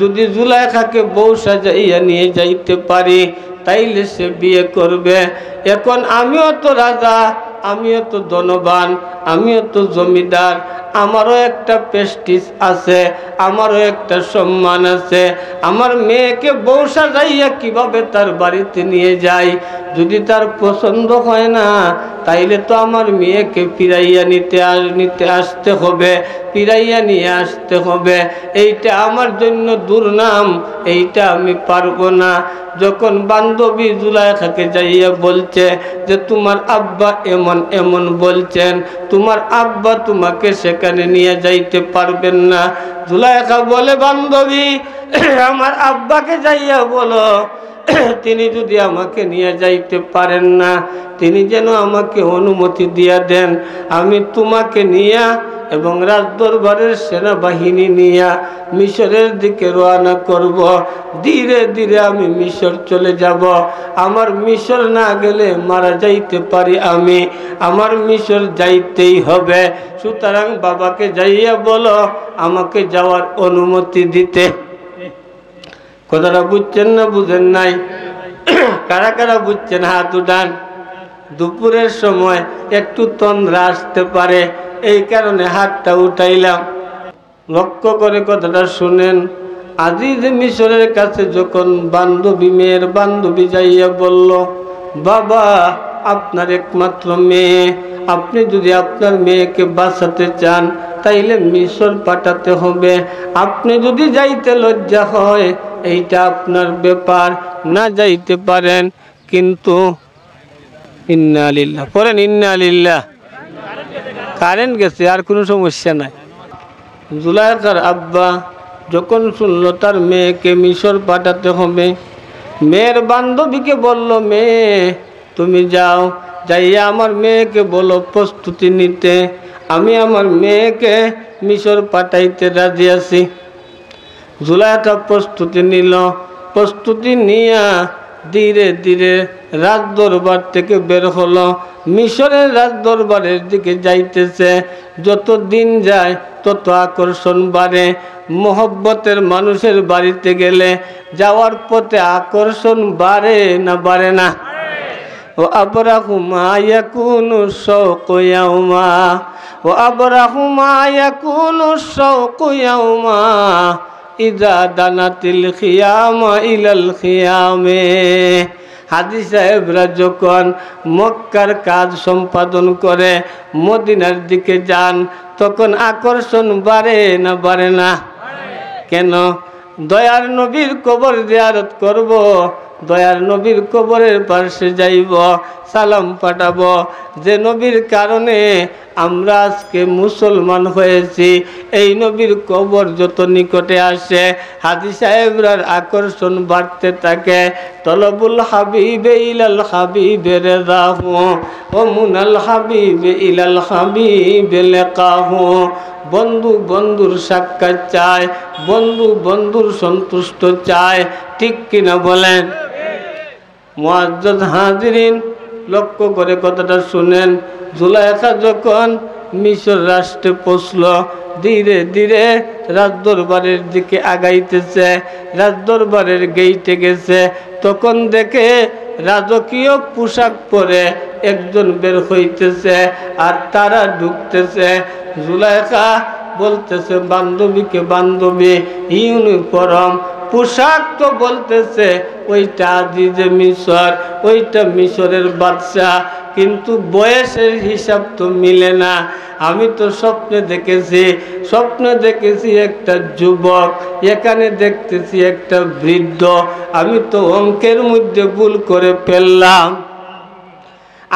যদি জুলাইখাকে বউ সাজাইয়া নিয়ে যাইতে পারি তাইলে সে বিয়ে করবে। এখন আমিও তো রাজা, আমিও তো ধনবান, আমিও তো জমিদার, আমারও একটা প্রেস্টিজ আছে, আমারও একটা সম্মান আছে। আমার মেয়েকে বউ সাজাইয়া কিভাবে তার বাড়িতে নিয়ে যাই? যদি তার পছন্দ হয় না তাইলে তো আমার মেয়েকে ফিরাইয়া নিতে আসতে হবে, ফিরাইয়া নিয়ে আসতে হবে। এইটা আমার জন্য দুর্নাম, এইটা আমি পারবো না। যখন বান্ধবী জুলাইখাকে যাইয়া বলছে যে তোমার আব্বা এমন এমন বলছেন, তোমার আব্বা তোমাকে সেখানে নিয়ে যাইতে পারবেন না, জুলাইখা বলে, বান্ধবী আমার আব্বাকে যাইয়া বলো তিনি যদি আমাকে নিয়ে যাইতে পারেন না, তিনি যেন আমাকে অনুমতি দিয়া দেন। আমি তোমাকে নিয়া এবং রাজদরবারের সেনাবাহিনী নিয়া মিশরের দিকে রওনা করব। ধীরে ধীরে আমি মিশর চলে যাব। আমার মিশর না গেলে মারা যাইতে পারি আমি, আমার মিশর যাইতেই হবে। সুতরাং বাবাকে যাইয়া বলো আমাকে যাওয়ার অনুমতি দিতে। কথাটা বুঝছেন না বুঝেন নাই? কারা কারা বুঝছেন হাত উঠান। দুপুরের সময় একটু তন্দ্রা আসতে পারে, এই কারণে হাতটা উঠাইলাম। লক্ষ্য করে কথাটা শুনেন। আজিজে মিশরের কাছে যখন মেয়ের বান্ধবী যাইয়া বলল, বাবা আপনার একমাত্র মেয়ে, আপনি যদি আপনার মেয়েকে বাঁচাতে চান তাইলে মিশর পাঠাতে হবে। আপনি যদি যাইতে লজ্জা হয় এইটা আপনার ব্যাপার, না যাইতে পারেন, কিন্তু ইন্না লিল্লাহ পড়েন, ইন্না লিল্লাহ। কারেন্ট গেছে, আর কোনো সমস্যা নাই। জুলাইখার আব্বা যখন শুনলো তার মেয়েকে মিশর পাঠাতে হবে, মেয়ের বান্ধবীকে বলল, মেয়ে তুমি যাও, যাইয়া আমার মেয়েকে বলো প্রস্তুতি নিতে, আমি আমার মেয়েকে মিশর পাঠাইতে রাজি আছি। জুলাইখা প্রস্তুতি নিল। প্রস্তুতি নিয়া ধীরে ধীরে রাজ দরবার থেকে বের হলো, মিশরের রাজ দরবারের দিকে যাইতেছে। যত দিন যায় তত আকর্ষণ বাড়ে। মোহব্বতের মানুষের বাড়িতে গেলে যাওয়ার পথে আকর্ষণ বাড়ে না বাড়ে না? ও আবরাহু মা ইয়াকুনু শাওকু ইয়াউমা, ও আবরাহু মা ইয়াকুনু শাওকু ইয়াউমা ইযা দানাতিল খিয়ামা ইলাল খিয়ামে। হাজী সাহেবরা যখন মক্কার কাজ সম্পাদন করে মদিনার দিকে যান, তখন আকর্ষণ বাড়ে না বাড়ে না? কেন? দয়ার নবীর কবর জিয়ারত করব, দয়ার নবীর কবরের পাশে যাইব, সালাম পাঠাবো। যে নবীর কারণে আমরা আজকে মুসলমান হয়েছি, এই নবীর কবর যত নিকটে আসে হাজী সাহেবরার আকর্ষণ বাড়তে থাকে। তলবুল হাবিবে ইলাল হাবিবে রেজাহু ও মুনাল হাবিবে ইলাল হাবিবে লেকাহু। বন্ধু বন্ধুর সাক্ষাৎ চায়, বন্ধু বন্ধুর সন্তুষ্ট চায়, ঠিক কিনা বলেন? মুআজ্জাজ হাজিরিন, লক্ষ্য করে কথাটা শুনেন। জুলাইখা যখন মিশর রাষ্ট্রে পৌঁছল, ধীরে ধীরে রাজদরবারের দিকে আগাইতেছে, রাজদরবারের গেইটে গেছে, তখন দেখে রাজকীয় পোশাক পরে একজন বের হইতেছে আর তারা ঢুকতেছে। জুলাইখা বলতেছে বান্ধবীকে, বান্ধবী ইউনিফর্ম পোশাক তো বলতেছে ওইটা আজিজে মিশর, ওইটা মিশরের বাদশাহ, কিন্তু বয়সের হিসাব তো মিলে না। আমি তো স্বপ্নে দেখেছি একটা যুবক, এখানে দেখতেছি একটা বৃদ্ধ। আমি তো অঙ্কের মধ্যে ভুল করে ফেললাম।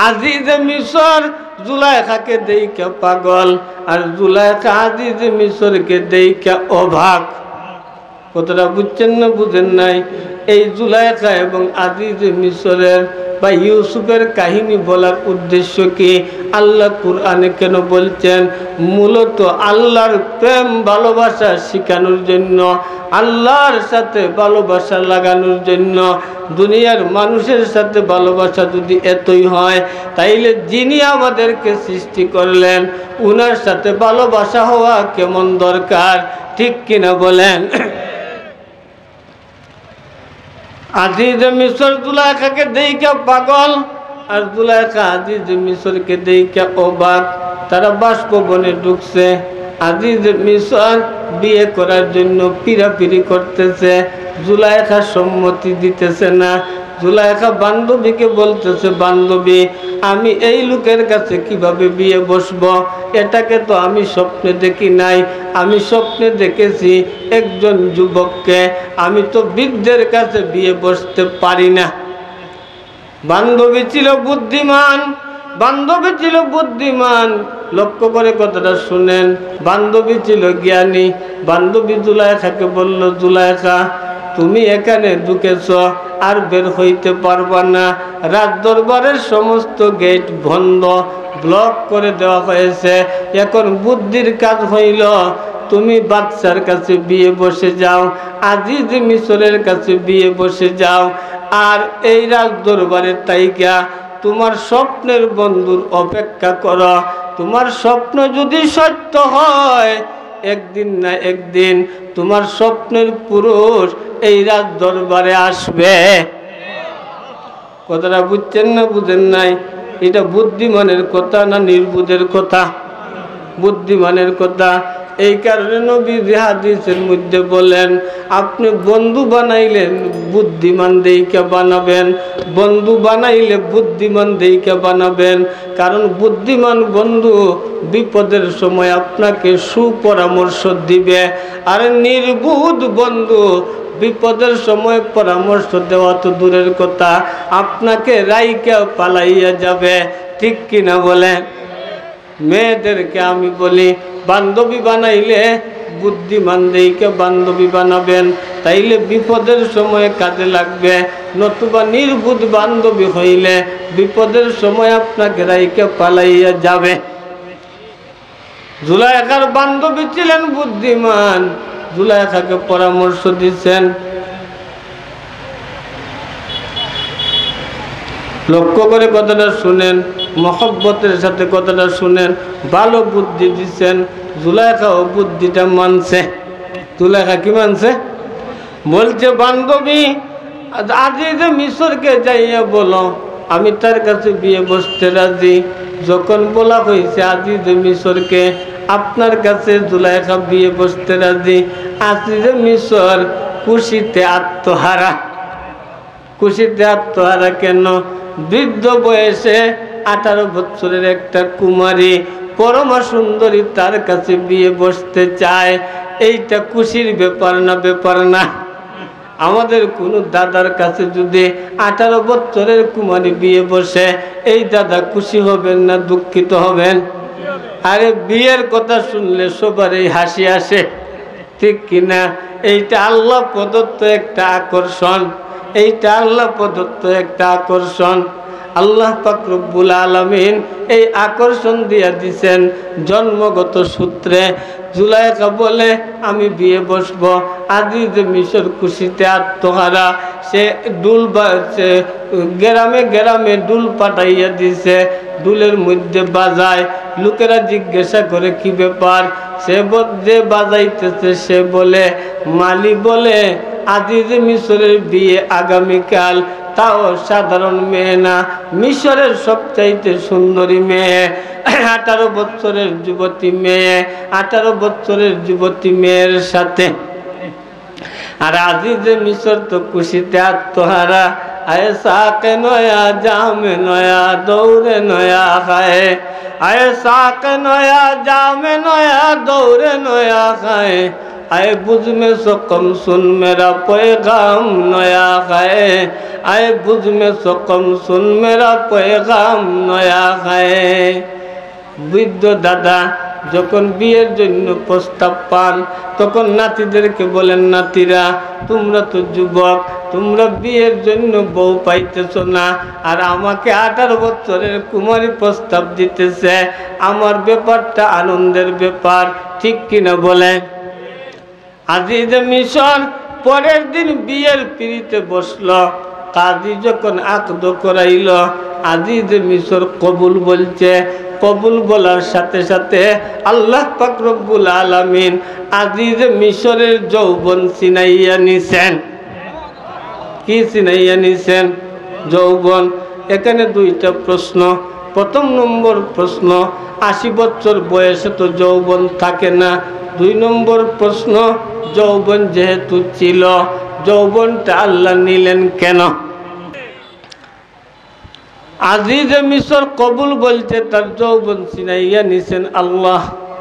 আজিজে মিশর জুলাইখাকে দেইখা পাগল, আর জুলাইখা আজিজে মিশরকে দেইখা অবাক। কতটা বুঝছেন না বুঝেন নাই? এই জুলাইখা এবং আজিজে মিশরের বা ইউসুফের কাহিনী বলার উদ্দেশ্য কি? আল্লাহ কুরআনে কেন বলছেন? মূলত আল্লাহর প্রেম ভালোবাসা শেখানোর জন্য, আল্লাহর সাথে ভালোবাসা লাগানোর জন্য। দুনিয়ার মানুষের সাথে ভালোবাসা যদি এতই হয়, তাইলে যিনি আমাদেরকে সৃষ্টি করলেন উনার সাথে ভালোবাসা হওয়া কেমন দরকার, ঠিক কিনা বলেন? আজিজে মিশর জুলাইখাকে দেইখা পাগল, আর জুলাইখা আজিজে মিশরকে দেইখা অবাক। তারা বাসভবনে ঢুকছে। আজিজে মিশর বিয়ে করার জন্য পিরাপিরি করতেছে, জুলাইখা সম্মতি দিতেছে না। জুলাইখা বান্ধবীকে বলতেছে, বান্ধবী আমি এই লোকের কাছে কিভাবে বিয়ে বসবো? এটাকে তো আমি স্বপ্নে দেখি নাই, আমি স্বপ্নে দেখেছি একজন যুবককে, আমি তো বৃদ্ধের কাছে বিয়ে বসতে পারি না। বান্ধবী ছিল বুদ্ধিমান, বান্ধবী ছিল বুদ্ধিমান। লক্ষ্য করে কথাটা শুনেন, বান্ধবী ছিল জ্ঞানী। বান্ধবী জুলাইখাকে বলল, জুলাইখা তুমি এখানে ঢুকেছ, আর বের হইতে পারবা না। রাজ দরবারের সমস্ত গেট বন্ধ, ব্লক করে দেওয়া হয়েছে। এখন বুদ্ধির কাজ হইল তুমি বাদশার কাছে বিয়ে বসে যাও, আজিজ মিশরের কাছে বিয়ে বসে যাও, আর এই রাজ দরবারে তাইকা তোমার স্বপ্নের বন্ধুর অপেক্ষা করো। তোমার স্বপ্ন যদি সত্য হয়, একদিন না একদিন তোমার স্বপ্নের পুরুষ এই রাজ দরবারে আসবে। কথাটা বুঝছেন না বুঝেন নাই? এটা বুদ্ধিমানের কথা না নির্বুধের কথা? বুদ্ধিমানের কথা। এই কারণে নবী হাদিসের মধ্যে বলেন, আপনি বন্ধু বানাইলেন বুদ্ধিমান দেইকা বানাবেন, বন্ধু বানাইলে বুদ্ধিমান দেইকা বানাবেন। কারণ বুদ্ধিমান বন্ধু বিপদের সময় আপনাকে সুপরামর্শ দিবে, আর নির্বুধ বন্ধু বিপদের সময় পরামর্শ দেওয়া তো দূরের কথা, আপনাকে রাইকা পালাইয়া যাবে, ঠিক কিনা বলেন? মেয়েদেরকে আমি বলি, বান্ধবী বানাইলে বুদ্ধিমান দেইকে বান্ধবী বানাবেন, তাইলে বিপদের সময় কাজে লাগবে। নতুবা নির্বুধ বান্ধবী হইলে বিপদের সময় আপনাকে রাইকে পালাইয়া যাবে। জুলাইখার বান্ধবী ছিলেন বুদ্ধিমান, জুলাইখাকে পরামর্শ দিচ্ছেন, লক্ষ্য করে কথাটা শুনেন, মহব্বতের সাথে কথাটা শুনেন। ভালো বুদ্ধি দিচ্ছেন, জুলাইখাও বুদ্ধিটা মানছে। জুলাইখা কি মানছে? বলছে বান্ধবী আজিজ মিশরকে যাইয়া বলো আমি তার কাছে বিয়ে বসতে রাজি। যখন বলা হয়েছে আজিজ মিশরকে আপনার কাছে জুলাইখা বিয়ে বসতে রাজি, আজিজ মিশর খুশিতে আত্মহারা। খুশিতে আত্মহারা কেন? বৃদ্ধ বয়সে 18 বছরের একটা কুমারী পরমা সুন্দরী তার কাছে বিয়ে বসতে চায়। এইটা খুশির ব্যাপার না? ব্যাপার না? আমাদের কোনো দাদার কাছে যদি 18 বছরের কুমারী বিয়ে বসে, এই দাদা খুশি হবেন না দুঃখিত হবেন? আরে বিয়ের কথা শুনলে সবারই হাসি আসে, ঠিক কিনা? এইটা আল্লাহ প্রদত্ত একটা আকর্ষণ, এইটা আল্লাহ প্রদত্ত একটা আকর্ষণ। আল্লাহ পাক রব্বুল আলামিন এই আকর্ষণ দিয়া দিছেন জন্মগত সূত্রে। জুলাইখা বলে আমি বিয়ে বসব। আজিজ মিশর খুশিতে আত্মহারা, সে ডুল বাজছে, গ্রামে গ্রামে ডুল পাঠাইয়া দিছে, ডুলের মধ্যে বাজায়। লোকেরা জিজ্ঞাসা করে কি ব্যাপার? সে যে বাজাইতেছে সে বলে মালি বলে আজিজ মিশরের বিয়ে আগামীকাল, তাও সাধারণ মেয়ে না, মিশরের সবচাইতে সুন্দরী মেয়ে, 18 বছরের যুবতী মেয়ে, 18 বছরের যুবতী মেয়ের সাথে। আর আজিজ মিশর তো খুশিতে আত্মহারা। আয়ে সাকে নয়া জামে নয়া দৌড়ে নয়া খায়, আয়ে সাকে নয়া জামে নয়া দৌড়ে নয়া খায়, आए बुझ में सकम सुन मेरा पैगाम नया है, आए बुझ में सकम सुन मेरा पैगाम नया है। বৃদ্ধ দাদা যখন বিয়ের জন্য প্রস্তাব পান তখন নাতিদেরকে বলেন, নাতিরা তোমরা তো যুবক, তোমরা বিয়ের জন্য বউ পাইতেছ না, আর আমাকে 18 বছরের কুমারী প্রস্তাব দিতেছে। আমার ব্যাপারটা আনন্দের ব্যাপার, ঠিক কিনা বলেন? আজিজ মিশর পরের দিন বিয়ের পিড়িতে বসল। কাজী যখন আকদ করাইল, আজিজ মিশর কবুল বলছে। কবুল বলার সাথে সাথে আল্লাহ পাক রব্বুল আলামিন আজিজ মিশরের যৌবন চিনাইয়া নিছেন। কি চিনাইয়া নিছেন? যৌবন। এখানে দুইটা প্রশ্ন। প্রথম নম্বর প্রশ্ন, 80 বছর বয়সে তো যৌবন থাকে না। 2 নম্বর প্রশ্ন, যৌবন যেহেতু ছিল, যৌবনটা আল্লাহ নিলেন কেন? আজিজ মিশর কবুল বলছে, তার যৌবন চিনাইয়া নিছেন আল্লাহ।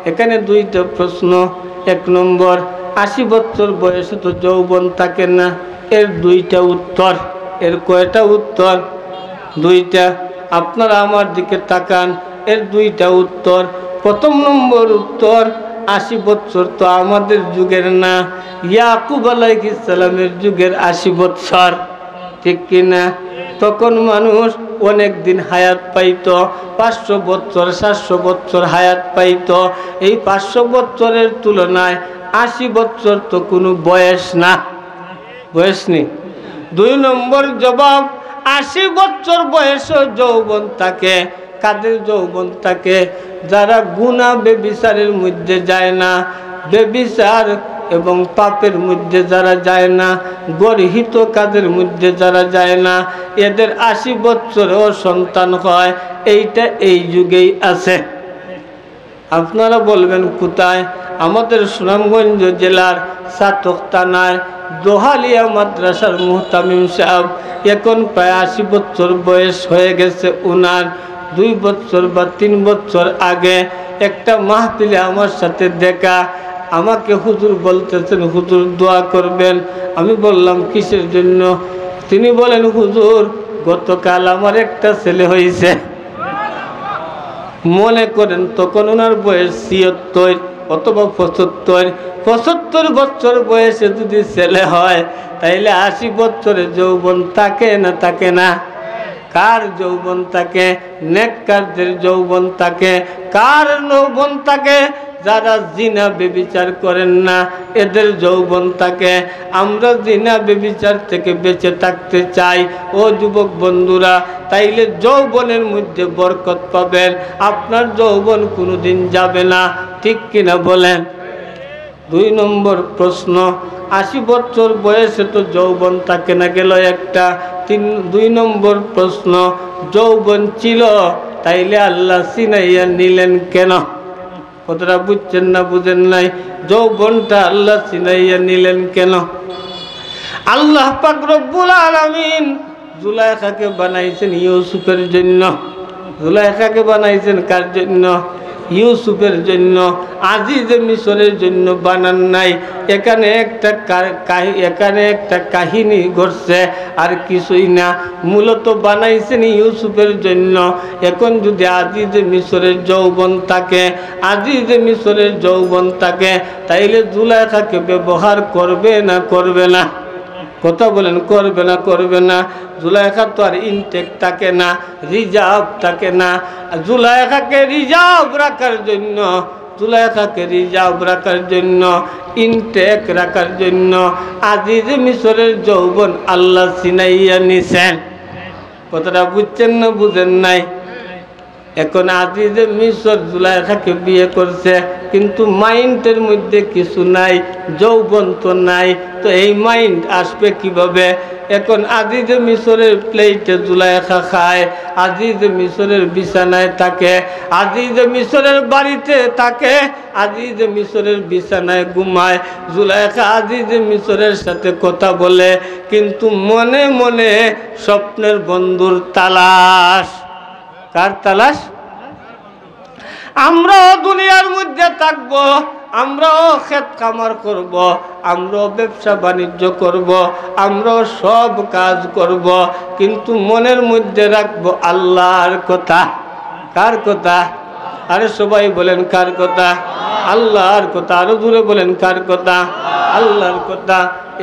এখানে দুইটা প্রশ্ন। 1 নম্বর, 80 বছর বয়সে তো যৌবন থাকে না, এর 2টা উত্তর। এর কয়টা উত্তর? 2টা। আপনারা আমার দিকে তাকান, এর 2টা উত্তর। প্রথম নম্বর উত্তর, 80 বছর তো আমাদের যুগের না, ইয়াকুব আলাইহিস সালামের যুগের 80 বছর, ঠিক কিনা? তখন মানুষ অনেক দিন হায়াত পাইত, 500 বছর 700 বছর হায়াত পাইত। এই 500 বছরের তুলনায় 80 বছর তো কোনো বয়স না, বয়স নেই। 2 নম্বর জবাব, 80 বছর বয়সে যৌবন থাকে। কাদের যৌবন থাকে? যারা গুনাহ বেবিচারের মধ্যে যায় না, বেবিচার এবং পাপের মধ্যে যারা যায় না, গর্হিত কাজের মধ্যে যারা যায় না, এদের 80 বছরেও সন্তান হয়। এইটা এই যুগেই আছে। আপনারা বলবেন কোথায়? আমাদের সুনামগঞ্জ জেলার সাতক থানায় দোহালিয়া মাদ্রাসার মুহতামিম সাহেব, এখন প্রায় 80 বছর বয়স হয়ে গেছে ওনার। 2 বছর বা 3 বছর আগে একটা মাহফিলে আমার সাথে দেখা। আমাকে হুজুর বলতেছেন, হুজুর দোয়া করবেন। আমি বললাম কিসের জন্য? তিনি বলেন, হুজুর গতকাল আমার একটা ছেলে হয়েছে। মনে করেন তখন ওনার বয়স 76 অথবা 75। 75 বছর বয়সে যদি ছেলে হয়, তাইলে 80 বছরে যৌবন থাকে না থাকে না? কার যৌবন থাকে? নেককারদের যৌবন থাকে। কার যৌবন থাকে? যারা জিনা বেবিচার করেন না এদের যৌবন থাকে। আমরা জিনা বেবিচার থেকে বেঁচে থাকতে চাই ও যুবক বন্ধুরা, তাইলে যৌবনের মধ্যে বরকত পাবেন, আপনার যৌবন কোনোদিন যাবে না, ঠিক কিনা বলেন? 2 নম্বর প্রশ্ন, 80 বছর বয়সে তো যৌবন থাকে না, গেল একটা। 2 নম্বর প্রশ্ন, যৌবন ছিল তাইলে আল্লাহ ছিনাইয়া নিলেন কেন? কথাটা বুঝছেন না বুঝেন নাই? যৌবনটা আল্লাহ ছিনাইয়া নিলেন কেন? আল্লাহ পাক রব্বুল আলামিন জুলাইখাকে বানাইছেন ইউসুফের জন্য। জুলাইখাকে বানাইছেন কার জন্য? ইউসুফের জন্য। আজিজে মিশরের জন্য বানান নাই। এখানে একটা কাহিনী ঘটছে, আর কিছুই না। মূলত বানাইছেন ইউসুফের জন্য। এখন যদি আজিজে মিশরের যৌবন থাকে, আজিজে মিশরের যৌবন থাকে, তাইলে জুলাইখাকে ব্যবহার করবে না করবে না? কথা বলেন, করবে না করবে না? জুলাইখা তো আর ইনটেক থাকে না, রিজার্ভ থাকে না। জুলাইখাকে রিজার্ভ রাখার জন্য, জুলাইখাকে রিজার্ভ রাখার জন্য, ইনটেক রাখার জন্য আজিজ মিশরের যৌবন আল্লাহ ছিনাইয়া নিছেন। কথাটা বুঝছেন না বুঝেন নাই? এখন আজিজ মিশর জুলাইখাকে বিয়ে করছে, কিন্তু মাইন্ডের মধ্যে কিছু নাই, যৌবন তো নাই, তো এই মাইন্ড আসবে কিভাবে? এখন আজিজ মিশরের প্লেটে জুলাইখা খায়, আজিজ মিশরের বিছানায় থাকে, আজিজ মিশরের বাড়িতে থাকে, আজিজ মিশরের বিছানায় ঘুমায়। জুলাইখা আজিজ মিশরের সাথে কথা বলে, কিন্তু মনে মনে স্বপ্নের বন্ধুর তালাশ। কার তালাশ? আমরাও দুনিয়ার মধ্যে থাকবো, আমরাও ক্ষেত খামার করব, আমরাও ব্যবসা বাণিজ্য করব, আমরাও সব কাজ করব, কিন্তু মনের মধ্যে রাখবো আল্লাহর কথা। কার কথা? আরে সবাই বলেন কার কথা? আল্লাহর কথা। আরো দূরে বলেন কার কথা? আল্লাহর কথা।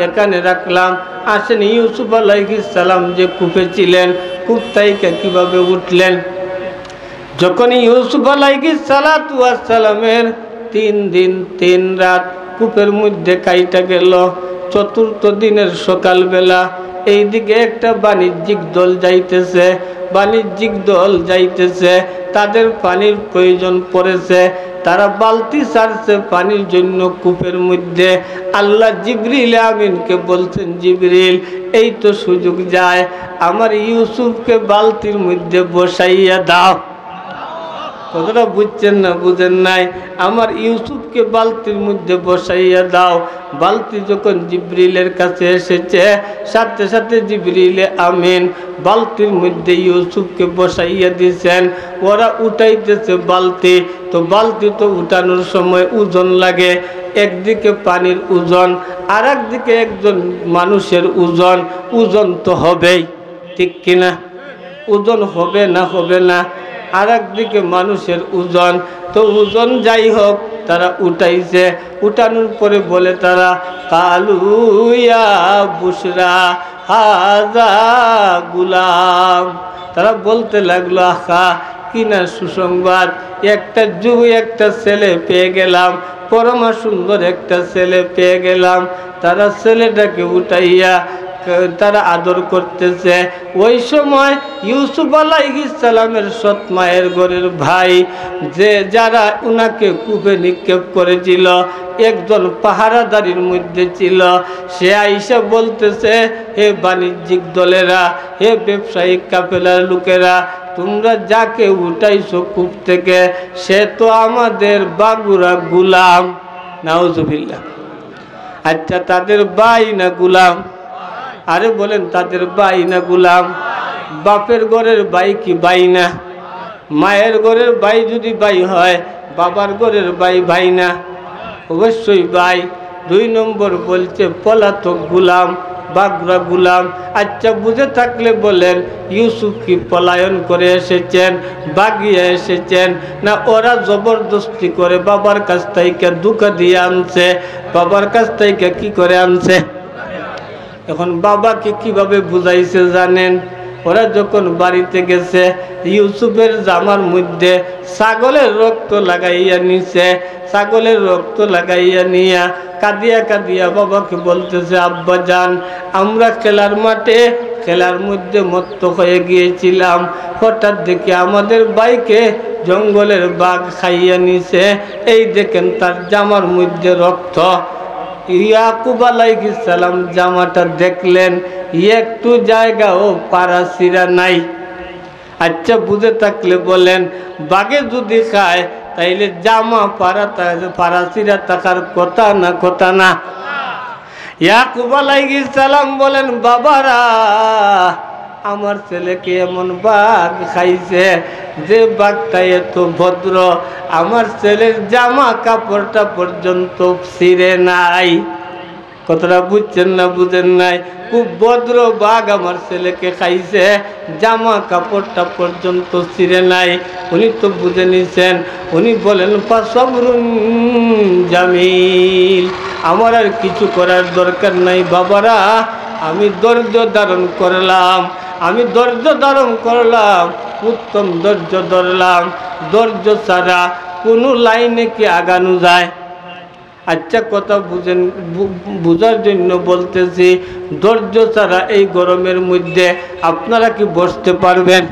এখানে রাখলাম। আসেন, ইউসুফ আলাইহিস সালাম যে কূপে ছিলেন, কূপ থেকে কিভাবে উঠলেন? যখন ইউসুফ আলাইহিস সালাতু ওয়াস সালামের 3 দিন 3 রাত কূপের মধ্যে কাইটা গেল, 4th দিনের সকালবেলা এইদিকে একটা বাণিজ্যিক দল যাইতেছে, বাণিজ্যিক দল যাইতেছে, তাদের পানির প্রয়োজন পড়েছে, তারা বালতি ছাড়ছে পানির জন্য কূপের মধ্যে। আল্লাহ জিবরিল আমিনকে বলছেন, জিবরিল এই তো সুযোগ যায়, আমার ইউসুফকে বালতির মধ্যে বসাইয়া দাও। কতটা বুঝছেন না বুঝেন নাই? আমার ইউসুফকে বালতির মধ্যে বসাইয়া দাও। বালতি যখন জিবরিলের কাছে এসেছে, সাথে সাথে জিবরিলে আমিন বালতির মধ্যে ইউসুফকে বসাইয়া দিয়েছেন। ওরা উঠাইতেছে বালতি, তো বালতি তো উঠানোর সময় ওজন লাগে, একদিকে পানির ওজন, আর একদিকে একজন মানুষের ওজন, ওজন তো হবেই, ঠিক কিনা? ওজন হবে না হবে না? আর একদিকে মানুষের ওজন, তো ওজন যাই হোক তারা উঠাইছে। উঠানোর পরে বলে তারা, কালু ইয়া বুশরা হাযা গুলাম। তারা বলতে লাগলো, আখা কিনা সুসংবাদ, একটা ছেলে পেয়ে গেলাম, পরমা সুন্দর একটা ছেলে পেয়ে গেলাম। তারা ছেলেটাকে উঠাইয়া তারা আদর করতেছে। ওই সময় ইউসুফ আলাইহিস সালামের সৎ মায়ের ঘরের ভাই যে যারা উনাকে কূপে নিক্ষেপ করেছিল, একজন পাহারাদারির মধ্যে ছিল। সে আইসা বলতেছে, হে বাণিজ্যিক দলেরা, হে ব্যবসায়িক কাফেলার লোকেরা, তোমরা যাকে উঠাইছো কূপ থেকে, সে তো আমাদের বাগুরা গুলাম। নাউজুবিল্লাহ। আচ্ছা, তাদের ভাই না গুলাম? আরে বলেন, তাদের ভাই না গুলাম? বাপের ঘরের ভাই কি ভাই না? মায়ের ঘরের ভাই যদি ভাই হয়, বাবার ঘরের ভাই ভাই না? অবশ্যই ভাই। 2 নম্বর বলছে পলাতক গুলাম, বাগরা গুলাম। আচ্ছা, বুঝে থাকলে বলেন, ইউসুফ কি পলায়ন করে এসেছেন, বাগিয়ে এসেছেন, না ওরা জবরদস্তি করে বাবার কাছ থেকে ধোঁকা দিয়ে আনছে? বাবার কাছ থেকে কি করে আনছে? এখন বাবাকে কিভাবে বুঝাইছে জানেন? ওরা যখন বাড়িতে গেছে ইউসুফের জামার মধ্যে ছাগলের রক্ত লাগাইয়া নিছে। ছাগলের রক্ত লাগাইয়া নিয়া কাঁদিয়া কাঁদিয়া বাবাকে বলতেছে, আব্বা জান, আমরা খেলার মাঠে খেলার মধ্যে মত্ত হয়ে গিয়েছিলাম, হঠাৎ দেখি আমাদের ভাইকে জঙ্গলের বাঘ খাইয়া নিছে, এই দেখেন তার জামার মধ্যে রক্ত। ইয়াকুব আলাইহিস সালাম জামাটা দেখলেন, একটু জায়গাও পারাসিরা নাই। আচ্ছা, বুঝে থাকলে বলেন, বাঘে যদি খায় তাইলে জামা পারাসিরা থাকার কথা না কথা না? ইয়াকুব আলাইহিস সালাম বলেন, বাবারা, আমার ছেলেকে এমন বাঘ খাইছে যে বাঘটা এত ভদ্র, আমার ছেলের জামা কাপড়টা পর্যন্ত ছিঁড়ে নাই। কতটা বুঝছেন না বুঝেন নাই? খুব ভদ্র বাঘ আমার ছেলেকে খাইছে, জামা কাপড়টা পর্যন্ত ছিঁড়ে নাই। উনি তো বুঝে নিছেন। উনি বলেন, ফাসবরুন জামিল, আমার আর কিছু করার দরকার নাই বাবারা, আমি ধৈর্য ধারণ করলাম, আমি ধৈর্য ধারণ করলাম, উত্তম ধৈর্য ধরলাম। ধৈর্য ছাড়া কোনো লাইনে কি আগানো যায়? আচ্ছা, কথা বুঝেন, বুঝার জন্য বলতেছি, ধৈর্য ছাড়া এই গরমের মধ্যে আপনারা কি বসতে পারবেন?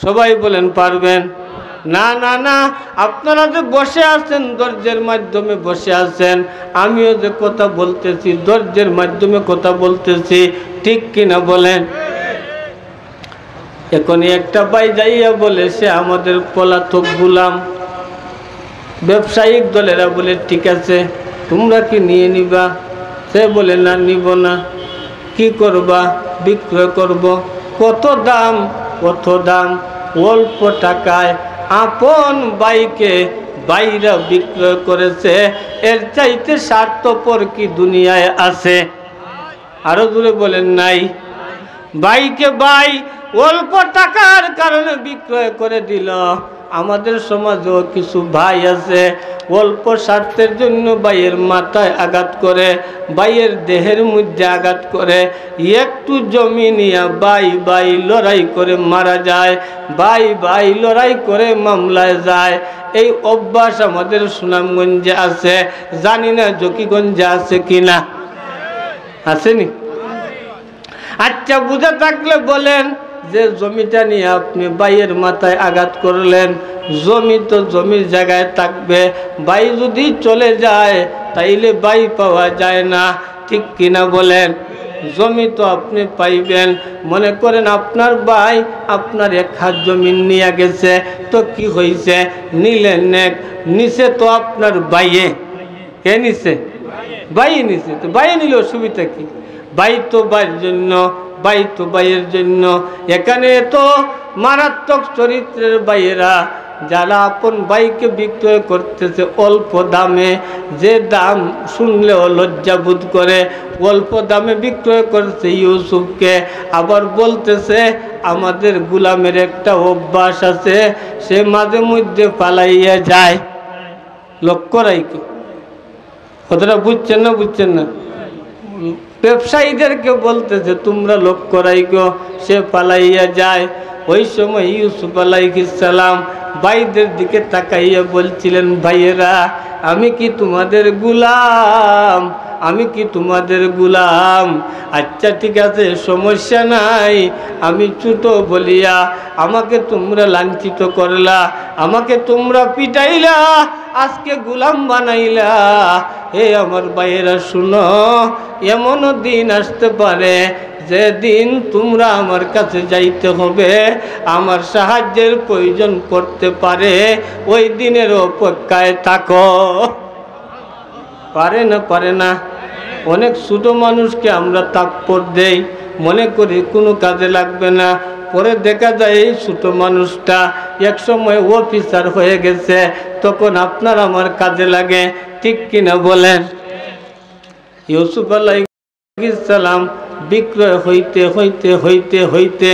সবাই বলেন পারবেন? না না না, আপনারা যে বসে আছেন ধৈর্যের মাধ্যমে বসে আছেন, আমিও যে কথা বলতেছি ধৈর্যের মাধ্যমে কথা বলতেছি, ঠিক কিনা বলেন? এখনই একটা ভাই যাইয়া বলে সে আমাদের পলাতক গোলাম। ব্যবসায়িক দলেরা বলে, ঠিক আছে, তোমরা কি নিয়ে নিবা? সে বলে, না, নিব না। কি করবা? বিক্রয় করব। কত দাম? কত দাম? অল্প টাকায় আপন ভাইকে বাইরা বিক্রয় করেছে, এর চাইতে স্বার্থপর কি দুনিয়ায় আছে? আরো দূরে বলেন, নাই। ভাইকে ভাই অল্প টাকার কারণে বিক্রয় করে দিল। আমাদের সমাজেও কিছু ভাই আছে, অল্প স্বার্থের জন্য ভাইয়ের মাথায় আঘাত করে, ভাইয়ের দেহের মধ্যে আঘাত করে, একটু জমি নিয়ে ভাই ভাই লড়াই করে মারা যায়, ভাই ভাই লড়াই করে মামলায় যায়। এই অভ্যাস আমাদের সুনামগঞ্জে আছে, জানি না জকিগঞ্জে আছে কিনা। আসেনি? আচ্ছা, বুঝে থাকলে বলেন, যে জমিটা নিয়ে আপনি ভাইয়ের মাথায় আঘাত করলেন, জমি তো জমির জায়গায় থাকবে, ভাই যদি চলে যায় তাইলে ভাই পাওয়া যায় না, ঠিক কিনা বলেন? জমি তো আপনি পাইবেন। মনে করেন আপনার ভাই আপনার 1 হাত জমি নিয়ে গেছে, তো কি হয়েছে? নিলেন, নিচে তো আপনার ভাইয়ে। কে নিছে? ভাই নিছে। তো ভাই নিলে অসুবিধা কি? ভাই তো ভাইয়ের জন্য, ভাই তো ভাইয়ের জন্য। এখানে তো মারাত্মক চরিত্রের ভাইয়েরা যারা আপন ভাইকে বিক্রয় করতেছে অল্প দামে, যে দাম শুনলেও লজ্জাবোধ করে, অল্প দামে বিক্রয় করছে ইউসুফকে। আবার বলতেছে আমাদের গোলামের একটা অভ্যাস আছে, সে মাঝে মধ্যে পালাইয়া যায়। লক্ষ্য রাখি, কতটা বুঝছেন না বুঝছেন না? ব্যবসায়ীদেরকে বলতেছে তোমরা লক্ষ্য রাখো, সে পালাইয়া যায়। ওই সময় ইউসুফ আলাইহিস সালাম ভাইদের দিকে তাকাইয়া বলছিলেন, ভাইয়েরা, আমি কি তোমাদের গোলাম? আমি কি তোমাদের গোলাম? আচ্ছা ঠিক আছে, সমস্যা নাই, আমি ছোট বলিয়া আমাকে তোমরা লাঞ্ছিত করলা, আমাকে তোমরা পিটাইলা, আজকে গোলাম বানাইলা। হে আমার ভাইয়েরা শুনো, এমনও দিন আসতে পারে যেদিন তোমরা আমার কাছে যাইতে হবে, আমার সাহায্যের প্রয়োজন পড়তে পারে, ওই দিনের অপেক্ষায় থাকো। পারে না? পারে না? অনেক ছোট মানুষকে আমরা থাপ্পড় দেই, মনে করি কোনো কাজে লাগবে না, পরে দেখা যায় এই ছোট মানুষটা একসময় অফিসার হয়ে গেছে, তখন আপনার আমার কাজে লাগে, ঠিক কিনা বলেন? ইউসুফ আলাইহিস সালাম বিক্রয় হইতে হইতে হইতে হইতে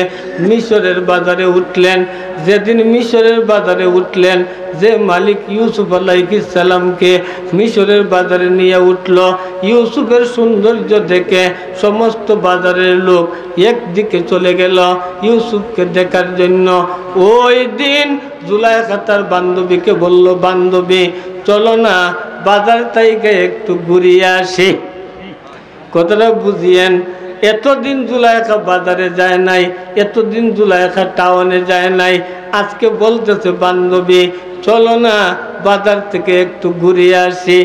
মিশরের বাজারে উঠলেন। যেদিন মিশরের বাজারে উঠলেন, যে মালিক ইউসুফ আলাইহিস সালামকে মিশরের বাজারে নিয়ে উঠল, ইউসুফের সৌন্দর্য দেখে সমস্ত বাজারের লোক একদিকে চলে গেল ইউসুফকে দেখার জন্য। ওই দিন জুলাইখা তার বান্ধবীকে বলল, বান্ধবী চলো না বাজার থেকে একটু ঘুরিয়ে আসি। কথাটা বুঝিয়েন, এতদিন জুলাইখা বাজারে যায় নাই, এতদিন জুলাইখা টাউনে যায় নাই। আজকে বলতেছে বান্ধবী চলো না বাজার থেকে একটু ঘুরিয়ে আসি।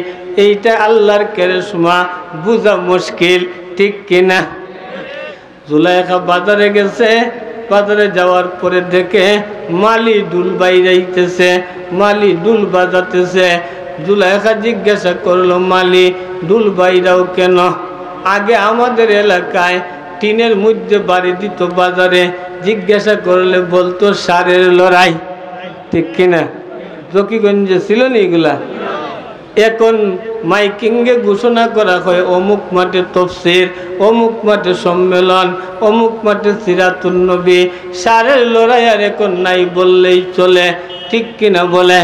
এইটা আল্লাহর কেরেশমা, বুঝা মুশকিল, ঠিক কিনা? জুলাইখা বাজারে গেছে। বাজারে যাওয়ার পরে দেখে মালি ডুল বাইরাইতেছে, মালি ডুল বাজাতেছে। জুলাইখা জিজ্ঞাসা করলো, মালি ডুল বাইরাও কেন? আগে আমাদের এলাকায় টিনের মধ্যে বাড়ি দিত বাজারে, জিজ্ঞাসা করলে বলতো সারের লড়াই, ঠিক কিনা? জকিগঞ্জে ছিল না এগুলা। এখন মাইকিংয়ে ঘোষণা করা হয় অমুক মাঠে তফসির, অমুক মাঠে সম্মেলন, অমুক মাঠে সিরাতুন নবী। সারের লড়াই আর এখন নাই বললেই চলে, ঠিক কিনা বলে?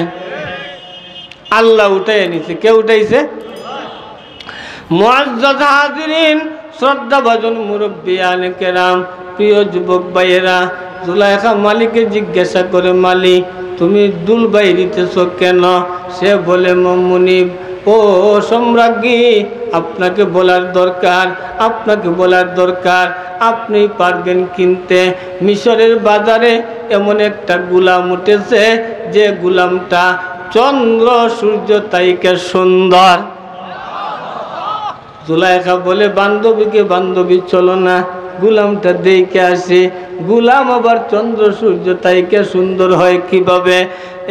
আল্লাহ উঠাই নিছে। কে উঠাইছে? মুআজ্জাজ হাজিরিন, শ্রদ্ধাভাজন মুরব্বিয়ান কেরাম, প্রিয় যুবক ভাইয়েরা, জুলাইখা মালিককে জিজ্ঞাসা করে, মালিক তুমি দুল বাইরিতেছ কেন? সে বলে, মুনিব ও সম্রাজ্ঞী, আপনাকে বলার দরকার, আপনাকে বলার দরকার। আপনি পারবেন কিনতে। মিশরের বাজারে এমন একটা গুলাম উঠেছে, যে গুলামটা চন্দ্র সূর্য তাইকে সুন্দর। জুলাইখা বলে বান্ধবীকে, বান্ধবী চলো না গুলামটা দেখে আসি। গুলাম আবার চন্দ্র সূর্য তাইকে সুন্দর হয় কিভাবে?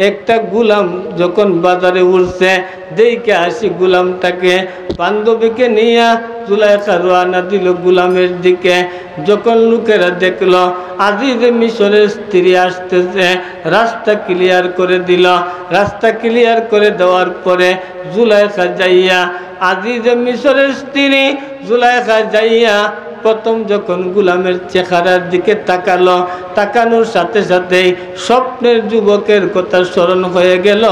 একটা গুলাম যখন বাজারে উঠছে, দেখে আসি গুলামটাকে। বান্ধবীকে নিয়ে জুলাইখা রওনা দিল গুলামের দিকে। যখন লোকেরা দেখলো আজিজ মিশরের স্ত্রী আসতেছে, রাস্তা ক্লিয়ার করে দিল। রাস্তা ক্লিয়ার করে দেওয়ার পরে জুলাইখা যাইয়া, আজিজ মিশরের স্ত্রী জুলাইখা যাইয়া প্রথম যখন গুলামের চেহারার দিকে তাকালো, তাকানোর সাথে সাথেই স্বপ্নের যুবকের কথা স্মরণ হয়ে গেল।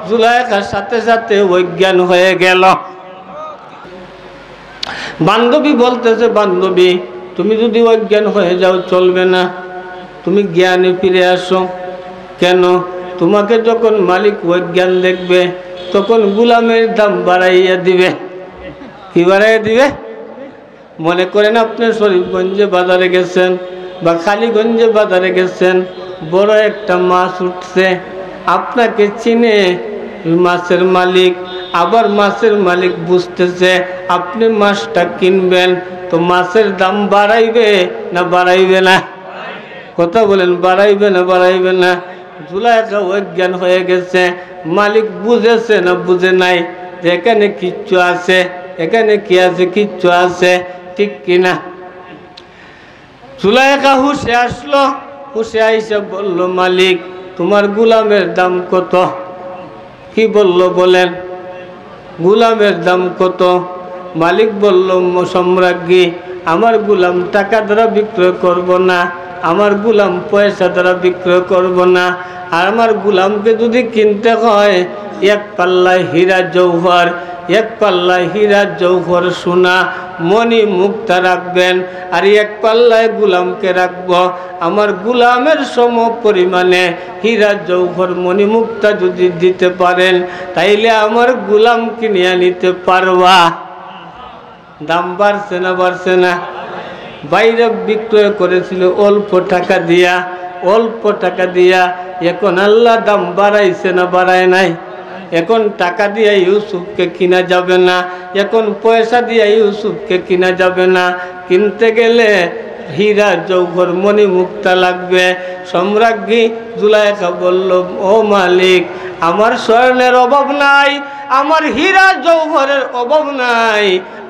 জুলাইখার সাথে সাথে অজ্ঞান হয়ে গেল। বান্ধবী বলতেছে, বান্ধবী তুমি যদি অজ্ঞান হয়ে যাও চলবে না, তুমি জ্ঞানে ফিরে আসো। কেন? তোমাকে যখন মালিক অজ্ঞান দেখবে তখন গুলামের দাম বাড়াইয়া দিবে। কি বাড়াইয়া দিবে? মনে করেন আপনি শরীফগঞ্জে বাজারে গেছেন বা কালীগঞ্জে বাজারে গেছেন, বড় একটা মাছ উঠছে, আপনাকে চিনে মাছের মালিক, আবার মাছের মালিক বুঝতেছে আপনি মাছটা কিনবেন, তো মাছের দাম বাড়াইবে না বাড়াইবে না? কথা বলেন, বাড়াইবে না বাড়াইবে না? জুলাইখা অজ্ঞান হয়ে গেছে। মালিক বুঝেছে না বুঝে নাই যে এখানে কিচ্ছু আছে, এখানে কি আছে? কিচ্ছু আছে, ঠিক কিনা? জুলাইখা হুশে আসলো। হুশে আইসা বলল, মালিক তোমার গুলামের দাম কত? কি বলল বলেন? গুলামের দাম কত? মালিক বলল, সম্রাজ্ঞী আমার গুলাম টাকা দ্বারা বিক্রয় করব না, আমার গুলাম পয়সা দ্বারা বিক্রয় করব না। আর আমার গুলামকে যদি কিনতে হয় এক পাল্লায় হীরা জৌহর, এক পাল্লায় হীরা জৌহর সোনা মণি মুক্তা রাখবেন, আর এক পাল্লায় গুলামকে রাখব। আমার গুলামের সম পরিমাণে হীরা জৌহর মণি মুক্তা যদি দিতে পারেন তাইলে আমার গুলাম কিনিয়া নিতে পারবা। দাম বাড়ছে না বাড়ছে না? বাইরে বিক্রয় করেছিল অল্প টাকা দিয়া, অল্প টাকা দিয়া। এখন আল্লাহ দাম বাড়াইছে না বাড়ায় নাই? এখন টাকা দিয়ে ইউসুফকে কিনা যাবে না, এখন পয়সা দিয়ে ইউসুফকে কিনা যাবে না। কিনতে গেলে হীরা জৌহর মণি মুক্তা লাগবে। সম্রাজ্ঞী জুলাইখা বলল, ও মালিক আমার স্বর্ণের অভাব নাই, আমার হীরা জৌহরের অভাব নাই,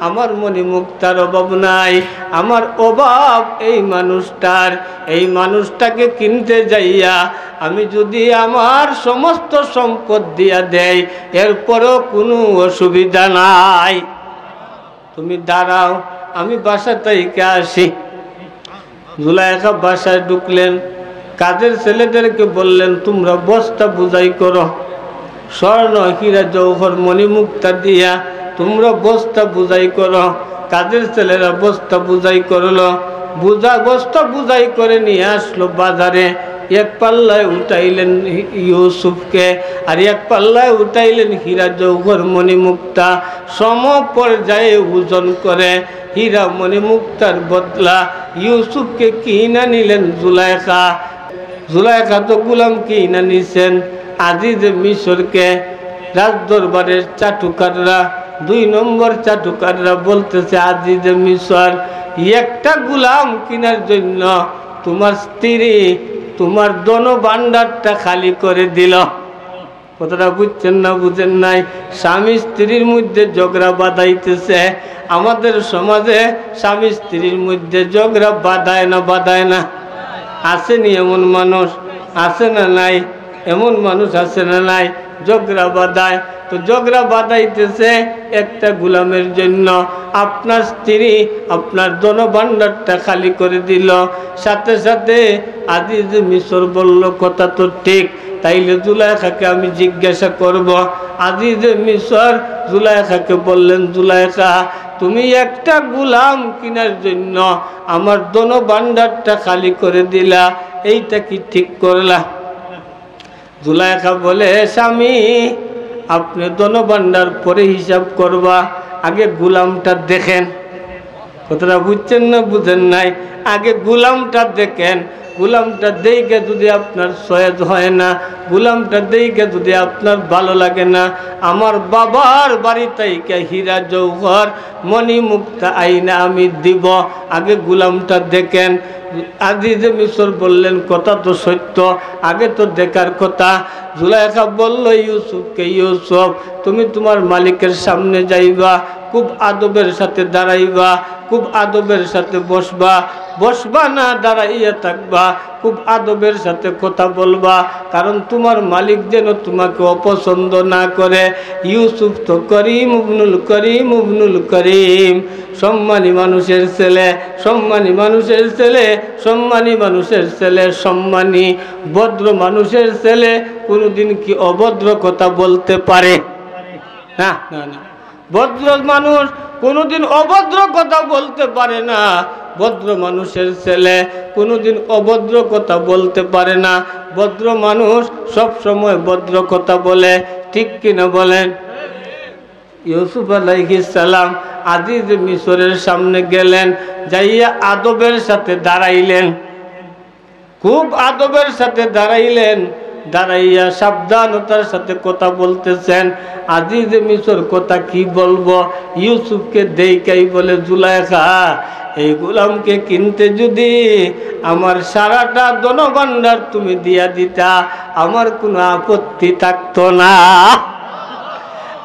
আমার মণি মুক্তার অভাব নাই, আমার অভাব এই মানুষটার। এই মানুষটাকে কিনতে যাইয়া আমি যদি আমার সমস্ত সম্পদ দিয়া দেই এরপরও কোনো অসুবিধা নাই। তুমি দাঁড়াও, আমি বাসা থেকে আসি। জুলাইখা বাসায় ঢুকলেন, কাজের ছেলেদেরকে বললেন তোমরা বস্তা বুঝাই করো, স্বর্ণ হীরা জৌহর মণিমুক্তা দিয়া তোমরা বস্তা বুঝাই করো। কাজের ছেলেরা বস্তা বুঝাই করলো, বস্তা বুঝাই করে নিয়ে আসলো বাজারে। এক পাল্লায় উঠাইলেন ইউসুফকে, আর এক পাল্লায় উঠাইলেন হীরা জৌহর মণিমুক্তা। সম পর্যায়ে ওজন করে হীরা মণিমুক্তার বদলা ইউসুফকে কিনা নিলেন জুলাইখা। জুলাইখা তো গুলাম কিনা নিছেন আজিজ মিশরকে। রাজদরবারের চাটুকাররা, 2 নম্বর চাটুকাররা বলতেছে আজিজ মিশর, একটা গুলাম কেনার জন্য তোমার স্ত্রী তোমার ধনভাণ্ডারটা খালি করে দিল। কথাটা বুঝছেন না বুঝেন নাই? স্বামী স্ত্রীর মধ্যে ঝগড়া বাঁধাইতেছে। আমাদের সমাজে স্বামী স্ত্রীর মধ্যে ঝগড়া বাঁধায় না? বাঁধায় না? আসেনি এমন মানুষ? আছে না নাই? এমন মানুষ আছে না নাই? ঝগড়া বাঁধায়। তো ঝগড়া বাঁধাইতেছে একটা গোলামের জন্য। আপনার স্ত্রী আপনার ধনভাণ্ডারটা খালি করে দিল। সাথে সাথে আজিজ মিশর বলল কথা তো ঠিক, তাইলে জুলাইখাকে আমি জিজ্ঞাসা করব। আজিজ মিশর জুলাইখাকে বললেন, জুলাইখা তুমি একটা গোলাম কেনার জন্য আমার ধনভাণ্ডারটা খালি করে দিলা, এইটা কি ঠিক করলা? জুলাইখা বলে, স্বামী আপনি ধনভাণ্ডার পরে হিসাব করবা, আগে গোলামটা দেখেন। কথাটা বুঝছেন না বুঝেন নাই? আগে গোলামটা দেখেন। গোলামটা দেখে যদি আপনার সয়েজ হয় না, গোলামটা দেখে যদি আপনার ভালো লাগে না, আমার বাবার বাড়ি থেকে হীরা জৌহর মণিমুক্তা আইনা আমি দিব, আগে গোলামটা দেখেন। আজিজ মিশর বললেন কথা তো সত্য, আগে তো দেখার কথা। জুলাইখা বলল ইউসুফকে, ইউসুফ তুমি তোমার মালিকের সামনে যাইবা, খুব আদবের সাথে দাঁড়াইবা, খুব আদবের সাথে বসবা, বসবা না দাঁড়াইয়া থাকবা, খুব আদবের সাথে কথা বলবা, কারণ তোমার মালিক যেন তোমাকে অপছন্দ না করে। ইউসুফ তো করিম ইবনুল করিম ইবনুল করিম, সম্মানী মানুষের ছেলে, সম্মানী মানুষের ছেলে, সম্মানী মানুষের ছেলে, সম্মানী ভদ্র মানুষের ছেলে কোনোদিন কি অভদ্র কথা বলতে পারে? না না না, ভদ্র মানুষ কোনোদিন অভদ্র কথা বলতে পারে না। ভদ্র মানুষের ছেলে কোনোদিন অভদ্র কথা বলতে পারে না। ভদ্র মানুষ সব সময় ভদ্র কথা বলে, ঠিক কিনা বলেন? ইউসুফ আলাইহিস সালাম আজিজ মিশরের সামনে গেলেন, যাইয়া আদবের সাথে দাঁড়াইলেন, খুব আদবের সাথে দাঁড়াইলেন। দাঁড়াইয়া সাবধানতার সাথে কথা বলতেছেন। আজিজ মিশর কথা কি বলবো, ইউসুফকে দেখাই বলে, জুলাইখা এই গোলামকে কিনতে যদি আমার সারাটা ধনভাণ্ডার তুমি দিয়া দিতা, আমার কোনো আপত্তি থাকতো না।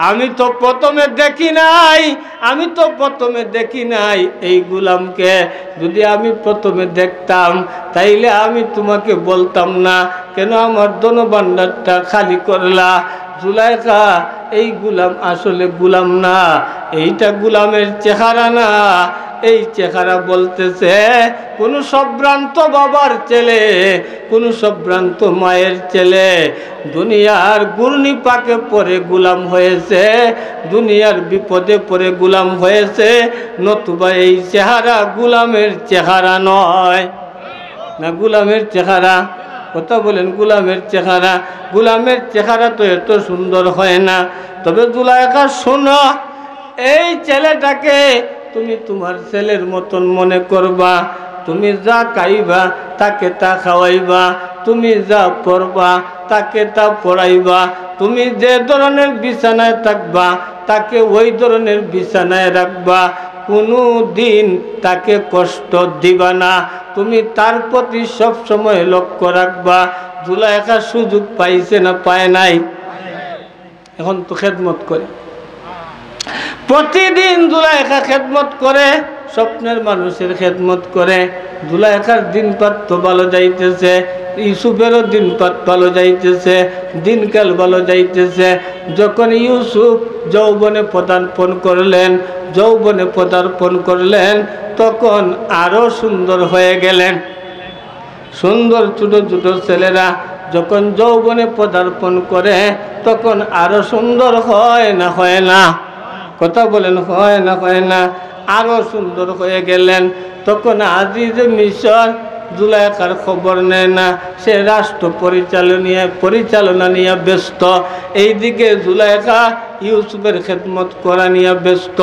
আমি তো প্রথমে দেখি নাই, আমি তো প্রথমে দেখি নাই এই গোলামকে। যদি আমি প্রথমে দেখতাম তাইলে আমি তোমাকে বলতাম না কেন আমার ধনভাণ্ডারটা খালি করলা। জুলাইখা এই গোলাম আসলে গোলাম না, এইটা গোলামের চেহারা না, এই চেহারা বলতেছে কোন সম্ভ্রান্ত বাবার ছেলে, কোন সম্ভ্রান্ত মায়ের ছেলে দুনিয়ার ঘূর্ণি পাকে পড়ে গোলাম হয়েছে, দুনিয়ার বিপদে পড়ে গোলাম হয়েছে, নতুবা এই চেহারা গোলামের চেহারা নয়। না গোলামের চেহারা, কথা বলেন, গোলামের চেহারা, গোলামের চেহারা তো এত সুন্দর হয় না। তবে জুলাইখা শোনো, এই ছেলেটাকে তুমি তোমার ছেলের মতন মনে করবা, তুমি যা খাইবা তাকে তা খাওয়াইবা, তুমি যা পড়বা তাকে তা পড়াইবা, তুমি যে ধরনের বিছানায় থাকবা তাকে ওই ধরনের বিছানায় রাখবা, কোনো দিন তাকে কষ্ট দিবা না, তুমি তার প্রতি সব সময় লক্ষ্য রাখবা। জুলাইখা সুযোগ পাইছে না পায় নাই? এখন তো খেদমত করে, প্রতিদিন জুলাইখা খেদমত করে, স্বপ্নের মানুষের খেদমত করে। জুলাইখার দিনপাত তো ভালো যাইতেছে, ইউসুফেরও দিনপাত ভালো যাইতেছে, দিনকাল ভালো যাইতেছে। যখন ইউসুফ যৌবনে পদার্পণ করলেন তখন আরো সুন্দর হয়ে গেলেন। সুন্দর ছোট ছোট ছেলেরা যখন যৌবনে পদার্পণ করে তখন আরো সুন্দর হয় না? হয় না? কথা বলেন, হয় না? হয় না? আরো সুন্দর হয়ে গেলেন। তখন আজিজ মিশর জুলাইখার খবর নেয় না, সে রাষ্ট্র পরিচালনা নিয়ে ব্যস্ত। এইদিকে জুলাইখা ইউসুফের খেদমত করা নিয়ে ব্যস্ত।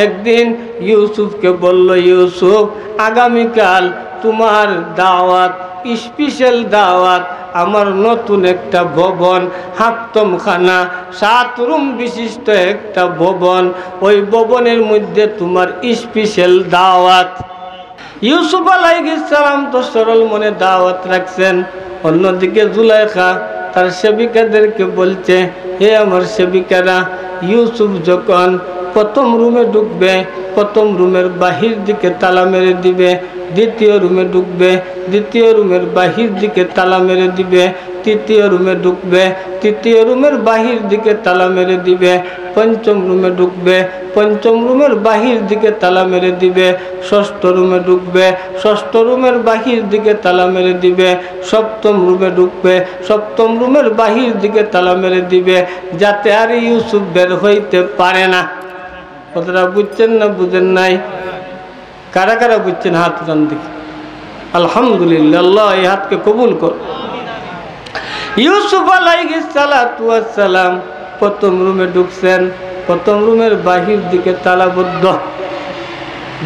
একদিন ইউসুফকে বলল, ইউসুফ, আগামীকাল তোমার দাওয়াত, স্পেশাল দাওয়াত। আমার নতুন একটা ভবন, হাক্তমখানা, 7 রুম বিশিষ্ট একটা ভবন, ওই ভবনের মধ্যে তোমার স্পেশাল দাওয়াত। ইউসুফ আলাইহিস সালাম তো সরল মনে দাওয়াত রাখছেন। অন্যদিকে জুলাইখা তার সেবিকাদেরকে বলছে, হে আমার সেবিকারা, ইউসুফ যখন প্রথম রুমে ঢুকবে, প্রথম রুমের বাহির দিকে তালা মেরে দিবে, দ্বিতীয় রুমে ঢুকবে, দ্বিতীয় রুমের বাহির দিকে তালা মেরে দিবে, তৃতীয় রুমে ঢুকবে, তৃতীয় রুমের বাহির দিকে তালা মেরে দিবে, পঞ্চম রুমে ঢুকবে, পঞ্চম রুমের বাহির দিকে তালা মেরে দিবে, ষষ্ঠ রুমে ঢুকবে, ষষ্ঠ রুমের বাহির দিকে তালা মেরে দিবে, সপ্তম রুমে ঢুকবে, সপ্তম রুমের বাহির দিকে তালা মেরে দিবে, যাতে আর ইউসুফ বের হইতে পারে না। কথাটা বুঝছেন না বুঝেন নাই? কারা কারা বুঝছেন হাত উঠান দিকে। আলহামদুলিল্লাহ, আল্লাহ এই হাতকে কবুল কর। ইউসুফ আলাইহিস সালাতু ওয়াস সালাম প্রথম রুমে ঢুকছেন, প্রথম রুমের বাহির দিকে তালাবদ্ধ।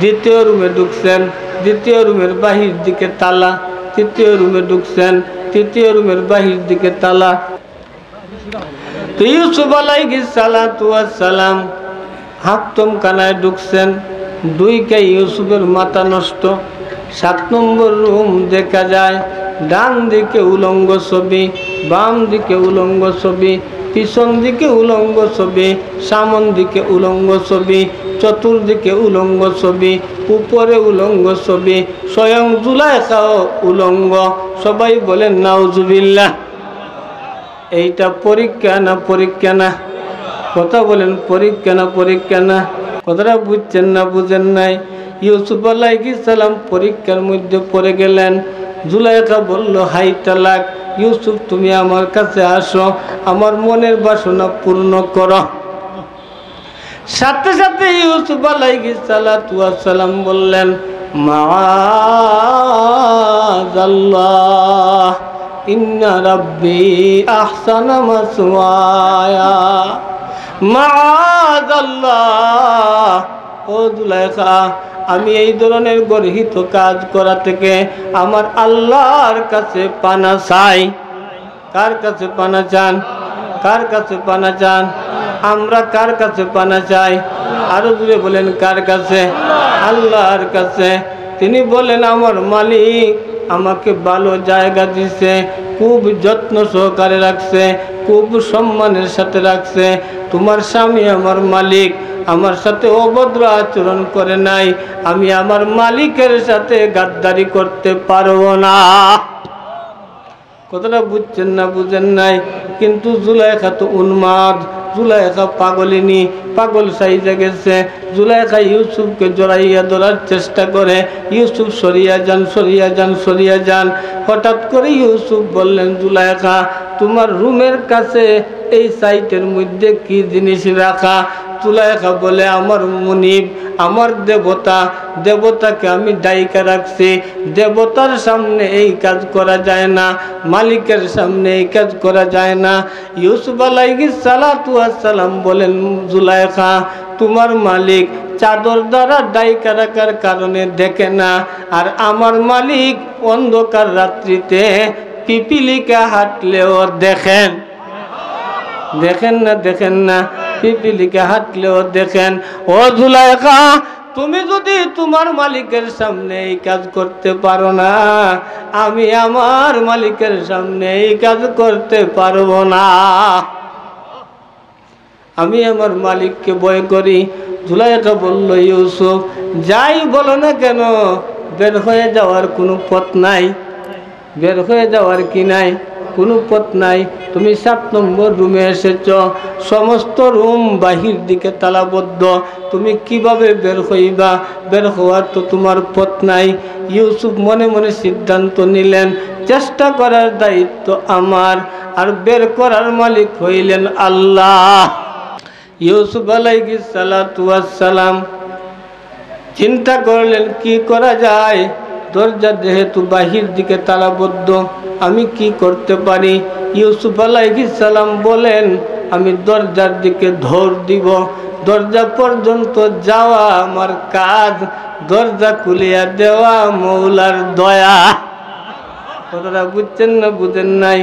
দ্বিতীয় রুমে ঢুকছেন, দ্বিতীয় রুমের বাহির দিকে তালা। তৃতীয় রুমে ঢুকছেন, তৃতীয় রুমের বাহির দিকে তালা। তো ইউসুফ আলাইহিস সালাতু ওয়াস সালাম হাক্তমখানায় ঢুকছেন। 2 ইউসুফের মাথা নষ্ট। 7 নম্বর রুম দেখা যায়, ডান দিকে উলঙ্গ ছবি, বাম দিকে উলঙ্গ ছবি, পিছন দিকে উলঙ্গ ছবি, সামন দিকে উলঙ্গ ছবি, চতুর্দিকে উলঙ্গ ছবি, উপরে উলঙ্গ ছবি, স্বয়ং জুলাইখাও উলঙ্গ। সবাই বলেন নাউজুবিল্লাহ। এইটা পরীক্ষা না? পরীক্ষা না? কথা বলেন, পরীক্ষা না? পরীক্ষা না? কথাটা বুঝছেন না বুঝেন নাই? ইউসুফ আলাইহিস সালাম পরীক্ষার মধ্যে পড়ে গেলেন। জুলাইখা বলল, হাই তালাক, ইউসুফ তুমি আমার কাছে আসো, আমার মনের বাসনা পূর্ণ করো। সাথে সাথে ইউসুফ আলাইহিস সালাতু ওয়াস সালাম বললেন, মাআযাল্লাহ, ইন্না রাব্বি আহসানা মাসওয়ায়া। মাআযাল্লাহ, ও জুলাইখা, আমি এই ধরনের গর্হিত কাজ করা থেকে আমার আল্লাহর কাছে পানা চাই। কার কাছে পানা চান? কার কাছে পানা চান? আমরা কার কাছে পানা চাই? আরো দূরে বলেন, কার কাছে? আল্লাহর কাছে। তিনি বলেন, আমার মালিক আমাকে ভালো জায়গা দিছে, খুব যত্ন সহকারে রাখছে, খুব সম্মানের সাথে রাখছে। তোমার স্বামী আমার মালিক, আমার সাথে অভদ্র আচরণ করে নাই, আমি আমার মালিকের সাথে গাদ্দারি করতে পারবো না। কথাটা বুঝছেন না বুঝেন নাই? কিন্তু জুলাইখা তো উন্মাদ, জুলাইখা পাগলিনী, পাগল সাইজে গেছে। জুলাইখা ইউসুফকে জড়াইয়া ধরার চেষ্টা করে, ইউসুফ সরিয়া যান, সরিয়া যান, সরিয়া যান। হঠাৎ করে ইউসুফ বললেন, জুলাইখা, তোমার রুমের কাছে এই সাইটের মধ্যে কি জিনিস রাখা? জুলাইখা বলে, আমার মুনিব, আমার দেবতা, দেবতাকে আমি ডাইকা রাখছি। দেবতার সামনে এই কাজ করা যায় না, মালিকের সামনে এই কাজ করা যায় না। ইউসুফ আলাইহিস সালাতু ওয়াস সালাম বলেন, জুলাইখা, তোমার মালিক চাদর দ্বারা ডাইকা রাখার কারণে দেখে না, আর আমার মালিক অন্ধকার রাত্রিতে পিপিলিকা হাঁটলেও দেখেন। দেখেন না? দেখেন না? পিপিলিকা হাঁটলেও দেখেন। ও জুলাইখা, তুমি যদি তোমার মালিকের সামনে এই কাজ করতে পারো না, আমি আমার মালিকের সামনে এই কাজ করতে পারবো না। আমি আমার মালিককে ভয় করি। জুলাইখা বলল, ইউসুফ, যাই বলো না কেন, বের হয়ে যাওয়ার কোনো পথ নাই, বের হয়ে যাওয়ার কি নাই, কোনো পথ নাই। তুমি 7 নম্বর রুমে এসেছ, সমস্ত রুম বাহির দিকে তালাবদ্ধ, তুমি কিভাবে বের হইবা? বের হওয়ার তো তোমার পথ নাই। ইউসুফ মনে মনে সিদ্ধান্ত নিলেন, চেষ্টা করার দায়িত্ব আমার, আর বের করার মালিক হইলেন আল্লাহ। ইউসুফ আলাইহিস সালাতু ওয়াস সালাম চিন্তা করলেন কি করা যায়। দরজা যেহেতু বাহির দিকে তালাবদ্ধ, আমি কি করতে পারি? ইউসুফ আলাইহিস সালাম বলেন, আমি দরজার দিকে ধর দিব, দরজা পর্যন্ত যাওয়া আমার কাজ, দরজা খুলিয়া দেওয়া মৌলার দয়া। কথাটা বুঝছেন না বুঝেন নাই?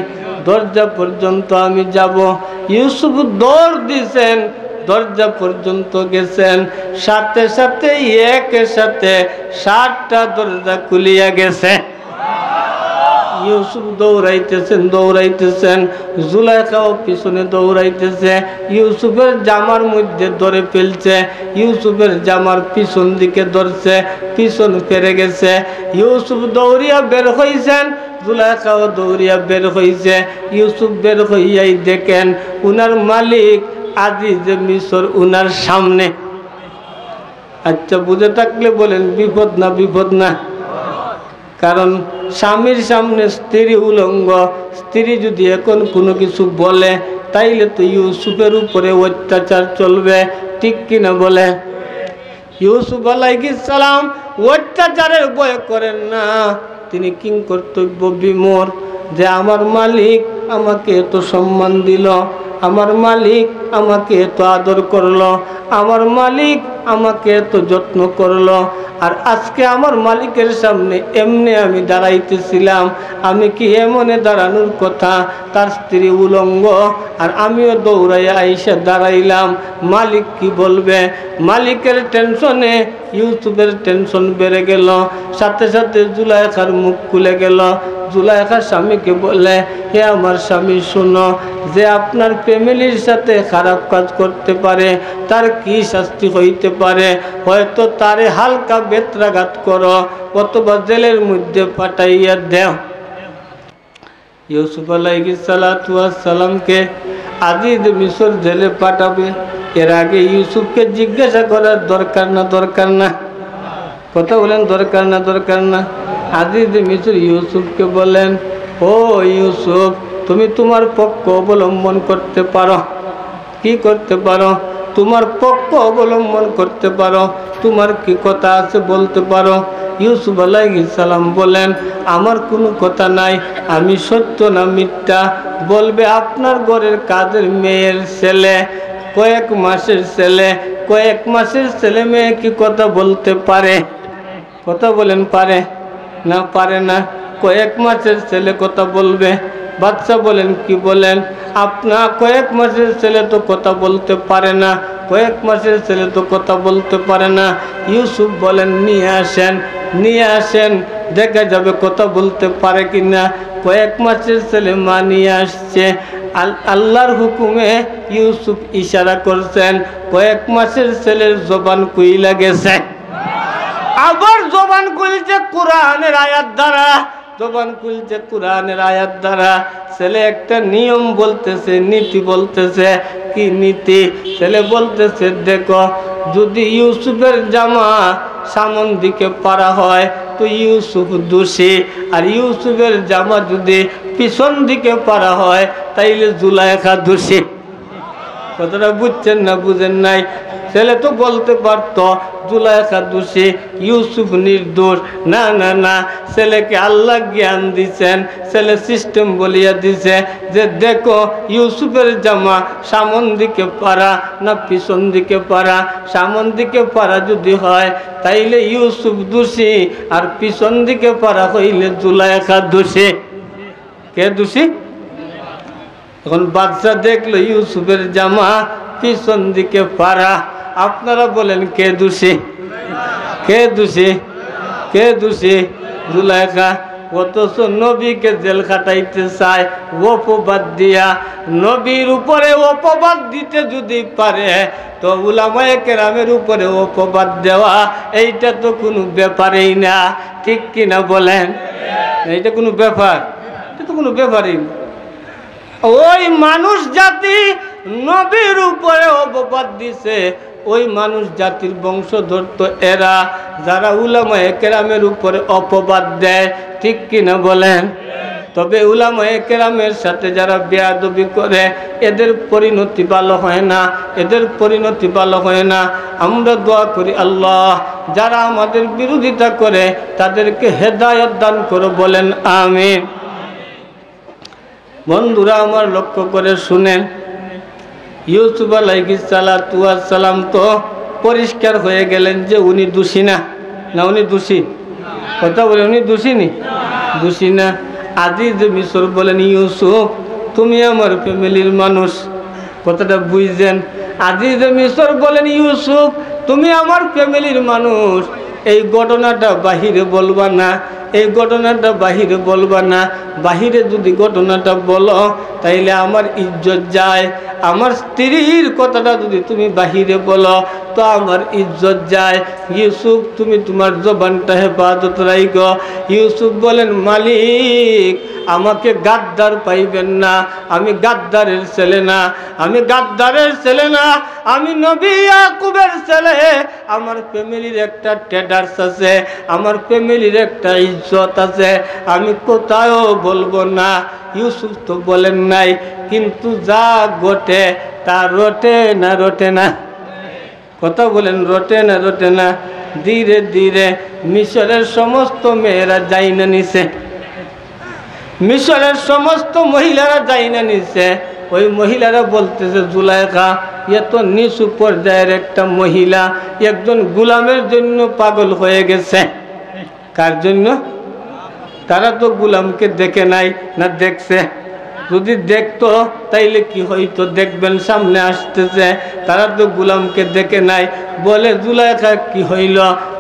দরজা পর্যন্ত আমি যাব। ইউসুফ দৌড় দিছেন, দরজা পর্যন্ত গেছেন, সাথে সাথে একের সাথে 7টা দরজা খুলিয়া গেছে। ইউসুফ দৌড়াইতেছেন দৌড়াইতেছেন, জুলাইখাও পিছনে দৌড়াইতেছে, ইউসুফের জামার মধ্যে ধরে ফেলছে, ইউসুফের জামার পিছন দিকে ধরছে, পিছন ফেরে গেছে। ইউসুফ দৌড়িয়া বের হইছেন, জুলাইখাও দৌড়িয়া বের হইছে। ইউসুফ বের হইয়াই দেখেন উনার মালিক আজিজে মিশর উনার সামনে। আচ্ছা, বুঝে থাকলে বলেন বিপদ না বিপদ না? কারণ স্বামীর সামনে স্ত্রী উলঙ্গ, স্ত্রী যদি এখন কোনো কিছু বলে তাইলে তো ইউসুফের উপরে অত্যাচার চলবে, ঠিক কিনা বলে? ইউসুফ আলাইহিস সালাম অত্যাচারের ভয় করেন না, তিনি কিং কর্তব্য বিমূঢ়, যে আমার মালিক আমাকে এত সম্মান দিল, আমার মালিক আমাকে এত আদর করলো, আমার মালিক আমাকে এত যত্ন করলো, আর আজকে আমার মালিকের সামনে এমনি আমি দাঁড়াইতেছিলাম, আমি কি এমনে দাঁড়ানোর কথা? তার স্ত্রী উলঙ্গ আর আমিও দৌড়াইয়া আইসা দাঁড়াইলাম, মালিক কি বলবে? মালিকের টেনশনে ইউসুফের টেনশন বেড়ে গেল, সাথে সাথে জুলাইখার মুখ খুলে গেল। জুলাইখা স্বামীকে বলে, হে আমার স্বামী শোনো, যে আপনার ফ্যামিলির সাথে খারাপ কাজ করতে পারে তার কি শাস্তি হইতে পারে? হয়তো তারে হালকা বেত্রাঘাত করো অথবা জেলের মধ্যে পাঠাইয়া দেও। ইউসুফ আলাইহিস সালাতু ওয়াস সালামকে আজিজ মিশর জেলে পাঠাবে, এর আগে ইউসুফকে জিজ্ঞাসা করার দরকার না দরকার না? কথা বলেন, দরকার না দরকার না? আজিজ মিশর ইউসুফকে বলেন, ও ইউসুফ, তুমি তোমার পক্ষ অবলম্বন করতে পারো। কি করতে পারো? তোমার পক্ষ অবলম্বন করতে পারো, তোমার কি কথা আছে বলতে পারো। ইউসুফ আলাইহিস সালাম বলেন, আমার কোনো কথা নাই, আমি সত্য না মিথ্যা বলবে আপনার ঘরের কাজের মেয়ের ছেলে, কয়েক মাসের ছেলে, কয়েক মাসের ছেলে মেয়ে কি কথা বলতে পারে? কথা বলেন, পারে না পারে না? কয়েক মাসের ছেলে কথা বলবে? বাচ্চা বলেন, কি বলেন? আপনার কয়েক মাসের ছেলে তো কথা বলতে পারে না, কয়েক মাসের ছেলে তো কথা বলতে পারে না। ইউসুফ বলেন, নিয়ে আসেন, নিয়ে আসেন, দেখা যাবে কথা বলতে পারে কিনা। কয়েক মাসের ছেলে মা নিয়ে আসছে, আল্লাহর হুকুমে ইউসুফ ইশারা করছেন, কয়েক মাসের ছেলের জবান কুইলা গেছে। আবার জবান খুলছে কোরআনের আয়াত দ্বারা, জবান খুলছে কোরআনের আয়াত দ্বারা। ছেলে একটা নিয়ম বলতেছে, নীতি বলতেছে। কি নীতি? ছেলে বলতেছে, দেখো, যদি ইউসুফের জামা সামন দিকে পারা হয় তো ইউসুফ দোষী, আর ইউসুফের জামা যদি পিছন দিকে পারা হয় তাইলে জুলাইখা দোষী। কথাটা বুঝছেন না বুঝেন নাই? ছেলে তো বলতে পারতো জুলাইখা দোষী, ইউসুফ নির্দোষ। না না না, ছেলেকে আল্লাহ জ্ঞান দিচ্ছেন, ছেলে সিস্টেম বলিয়া দিছে যে দেখো ইউসুফের জামা সামন দিকে পারা না পিছন দিকে পারা। সামন দিকে পারা যদি হয় তাইলে ইউসুফ দোষী, আর পিছন দিকে পারা হইলে জুলাইখা দোষী। কে দোষী? এখন বাচ্চা দেখলো ইউসুফের জামা পিছন দিকে পারা, আপনারা বলেন কে দোষী? কে দোষী? কে দোষী? জুলাইখা। অথচ নবীকে জেল খাটাইতে চায় অপবাদ দিয়া। নবীর উপরে অপবাদ দিতে যদি পারে তো উলামায়ে কেরামের উপরে অপবাদ দেওয়া এইটা তো কোনো ব্যাপারই না, ঠিক কিনা বলেন? এইটা কোনো ব্যাপার? এটা তো কোনো ব্যাপারই না। ওই মানুষ জাতি নবীর উপরে অপবাদ দিছে, ওই মানুষ জাতির বংশধর তো এরা, যারা উলামায়ে কেরামের উপরে অপবাদ দেয়, ঠিক কিনা বলেন? তবে উলামায়ে কেরামের সাথে যারা বেয়াদবি করে এদের পরিণতি ভালো হয় না, এদের পরিণতি ভালো হয় না। আমরা দোয়া করি আল্লাহ যারা আমাদের বিরোধিতা করে তাদেরকে হেদায়েত দান করো, বলেন আমিন। বন্ধুরা আমার লক্ষ্য করে শুনেন, ইউসুফ আলাইহিস সালাম তো পরিষ্কার হয়ে গেলেন যে উনি দোষী না। না উনি দোষী? কথা বলে উনি দোষী নি? দোষী না। আজিজ মিশর বলেন ইউসুফ তুমি আমার ফ্যামিলির মানুষ, কথাটা বুঝছেন? আজিজ মিশর বলেন ইউসুফ তুমি আমার ফ্যামিলির মানুষ, এই ঘটনাটা বাহিরে বলবা না, এই ঘটনাটা বাহিরে বলবা না। বাহিরে যদি ঘটনাটা বলো তাইলে আমার ইজ্জত যায়। আমার স্ত্রীর কথাটা যদি তুমি বাহিরে বলো তো আমার ইজ্জত যায়। ইউসুফ তুমি তোমার জবানটা হেফাজত রাখো। ইউসুফ বলেন মালিক আমাকে গাদ্দার পাইবেন না, আমি গাদ্দারের ছেলে না, আমি গাদ্দারের ছেলে না, আমি নবী ইয়াকুবের ছেলে। আমার ফ্যামিলির একটা স্ট্যাটাস আছে, আমার ফ্যামিলির একটা ইজ্জত আছে, আমি কোথাও বলবো না। ইউসুফ তো বলেন নাই, কিন্তু যা ঘটে তা রটে না রটে না? কথা বলেন রটে না রটে না? ধীরে ধীরে মিশরের সমস্ত মেয়েরা যাই না নিছে, মিশরের সমস্ত মহিলারা যাই না নিছে। ওই মহিলারা বলতেছে জুলাইখা এত নিচু পর্যায়ের একটা মহিলা একজন গোলামের জন্য পাগল হয়ে গেছে। কার জন্য? তারা তো গোলামকে দেখে নাই, না দেখছে? যদি দেখতো তাইলে কি হইতো? দেখবেন সামনে আসতেছে, তারা তো গোলামকে দেখে নাই। বলে জুলাইখা কি হইল?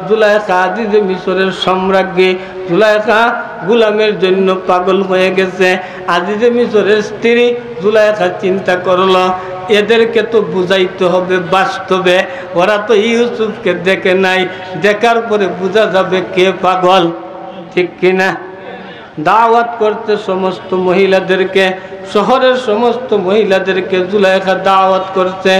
জুলাইখা আজিজ মিশরের সম্রাজ্ঞী, জুলাইখা গোলামের জন্য পাগল হয়ে গেছে। আজিজ মিশরের স্ত্রী জুলাইখা চিন্তা করলো এদেরকে তো বুঝাইতে হবে বাস্তবে, ওরা তো ইউসুফকে দেখে নাই, দেখার পরে বোঝা যাবে কে পাগল, ঠিক কিনা? দাওয়াত করতে সমস্ত মহিলাদেরকে, শহরের সমস্ত মহিলাদেরকে জুলাইখা দাওয়াত করছে,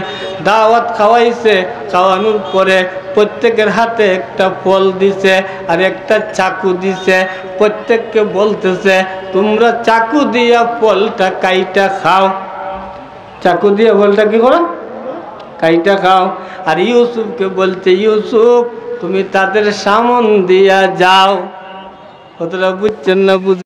দাওয়াত খাওয়াইছে। খাওয়ানোর পরে প্রত্যেকের হাতে একটা ফল দিছে আর একটা চাকু দিছে। প্রত্যেককে বলতেছে তোমরা চাকু দিয়া ফলটা কাইটা খাও, চাকু দিয়া ফলটা কি করো? কাইটা খাও। আর ইউসুফকে বলছে ইউসুফ তুমি তাদের সামন দিয়া যাও। কতটা বুঝছেন না? বুঝ